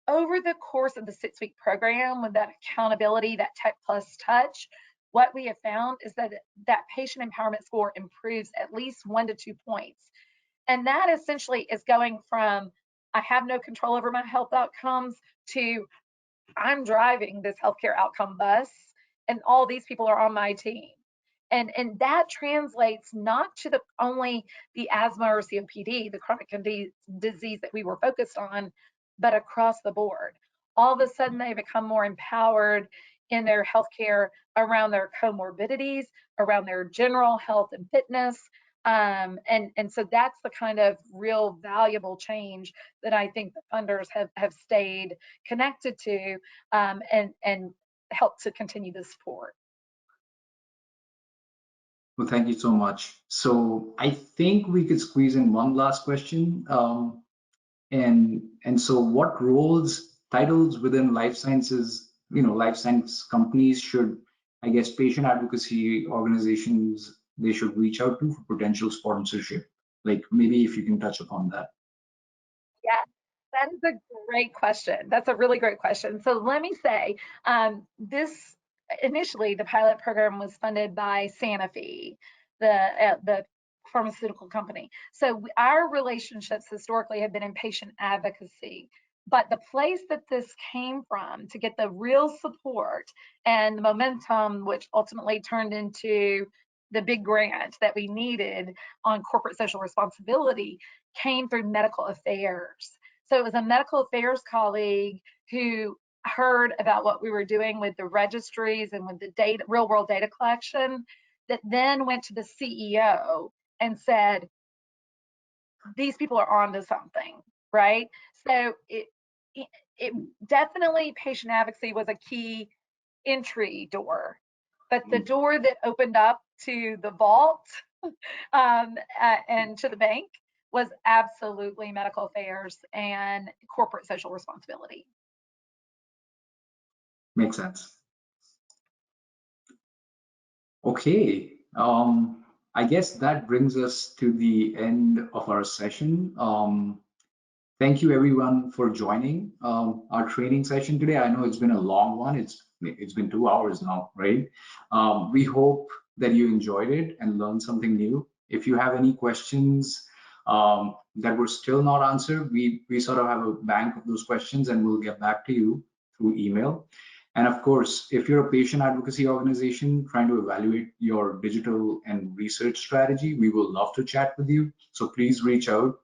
Over the course of the 6-week program, with that accountability, that tech plus touch, what we have found is that patient empowerment score improves at least 1 to 2 points. And that essentially is going from, I have no control over my health outcomes, to I'm driving this healthcare outcome bus and all these people are on my team. And that translates not to only the asthma or COPD, the chronic disease that we were focused on, but across the board. All of a sudden, they become more empowered in their healthcare around their comorbidities, around their general health and fitness. And so that's the kind of real valuable change that I think the funders have stayed connected to and helped to continue the support. Well, thank you so much. So I think we could squeeze in one last question. And so what roles, titles within life sciences, life science companies should, I guess, patient advocacy organizations, they should reach out to for potential sponsorship? Like maybe if you can touch upon that. Yeah, that is a great question. That's a really great question. So let me say, initially the pilot program was funded by Sanofi, the pharmaceutical company. So our relationships historically have been in patient advocacy. But the place that this came from to get the real support and the momentum, which ultimately turned into the big grant that we needed on corporate social responsibility, came through medical affairs. So it was a medical affairs colleague who heard about what we were doing with the registries and with the data, real world data collection, that then went to the CEO and said, these people are onto something, right? So it definitely, patient advocacy was a key entry door, but the door that opened up to the vault and to the bank was absolutely medical affairs and corporate social responsibility. Makes sense. Okay. I guess that brings us to the end of our session. Thank you everyone for joining our training session today. I know it's been a long one. It's been 2 hours now, right? We hope that you enjoyed it and learned something new. If you have any questions that were still not answered, we sort of have a bank of those questions and we'll get back to you through email. And of course, if you're a patient advocacy organization trying to evaluate your digital and research strategy, we will love to chat with you. So please reach out.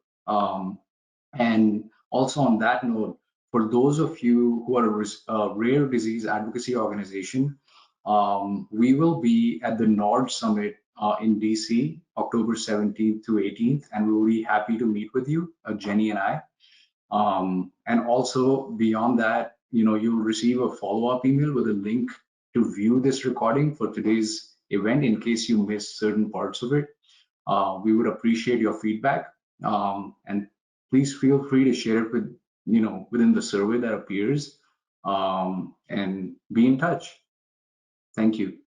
And also on that note, for those of you who are a rare disease advocacy organization, We will be at the Nord Summit in DC, October 17th to 18th, and we'll be happy to meet with you, Jenny and I. And also beyond that, you'll receive a follow-up email with a link to view this recording for today's event in case you missed certain parts of it. We would appreciate your feedback, and please feel free to share it with, within the survey that appears, and be in touch. Thank you.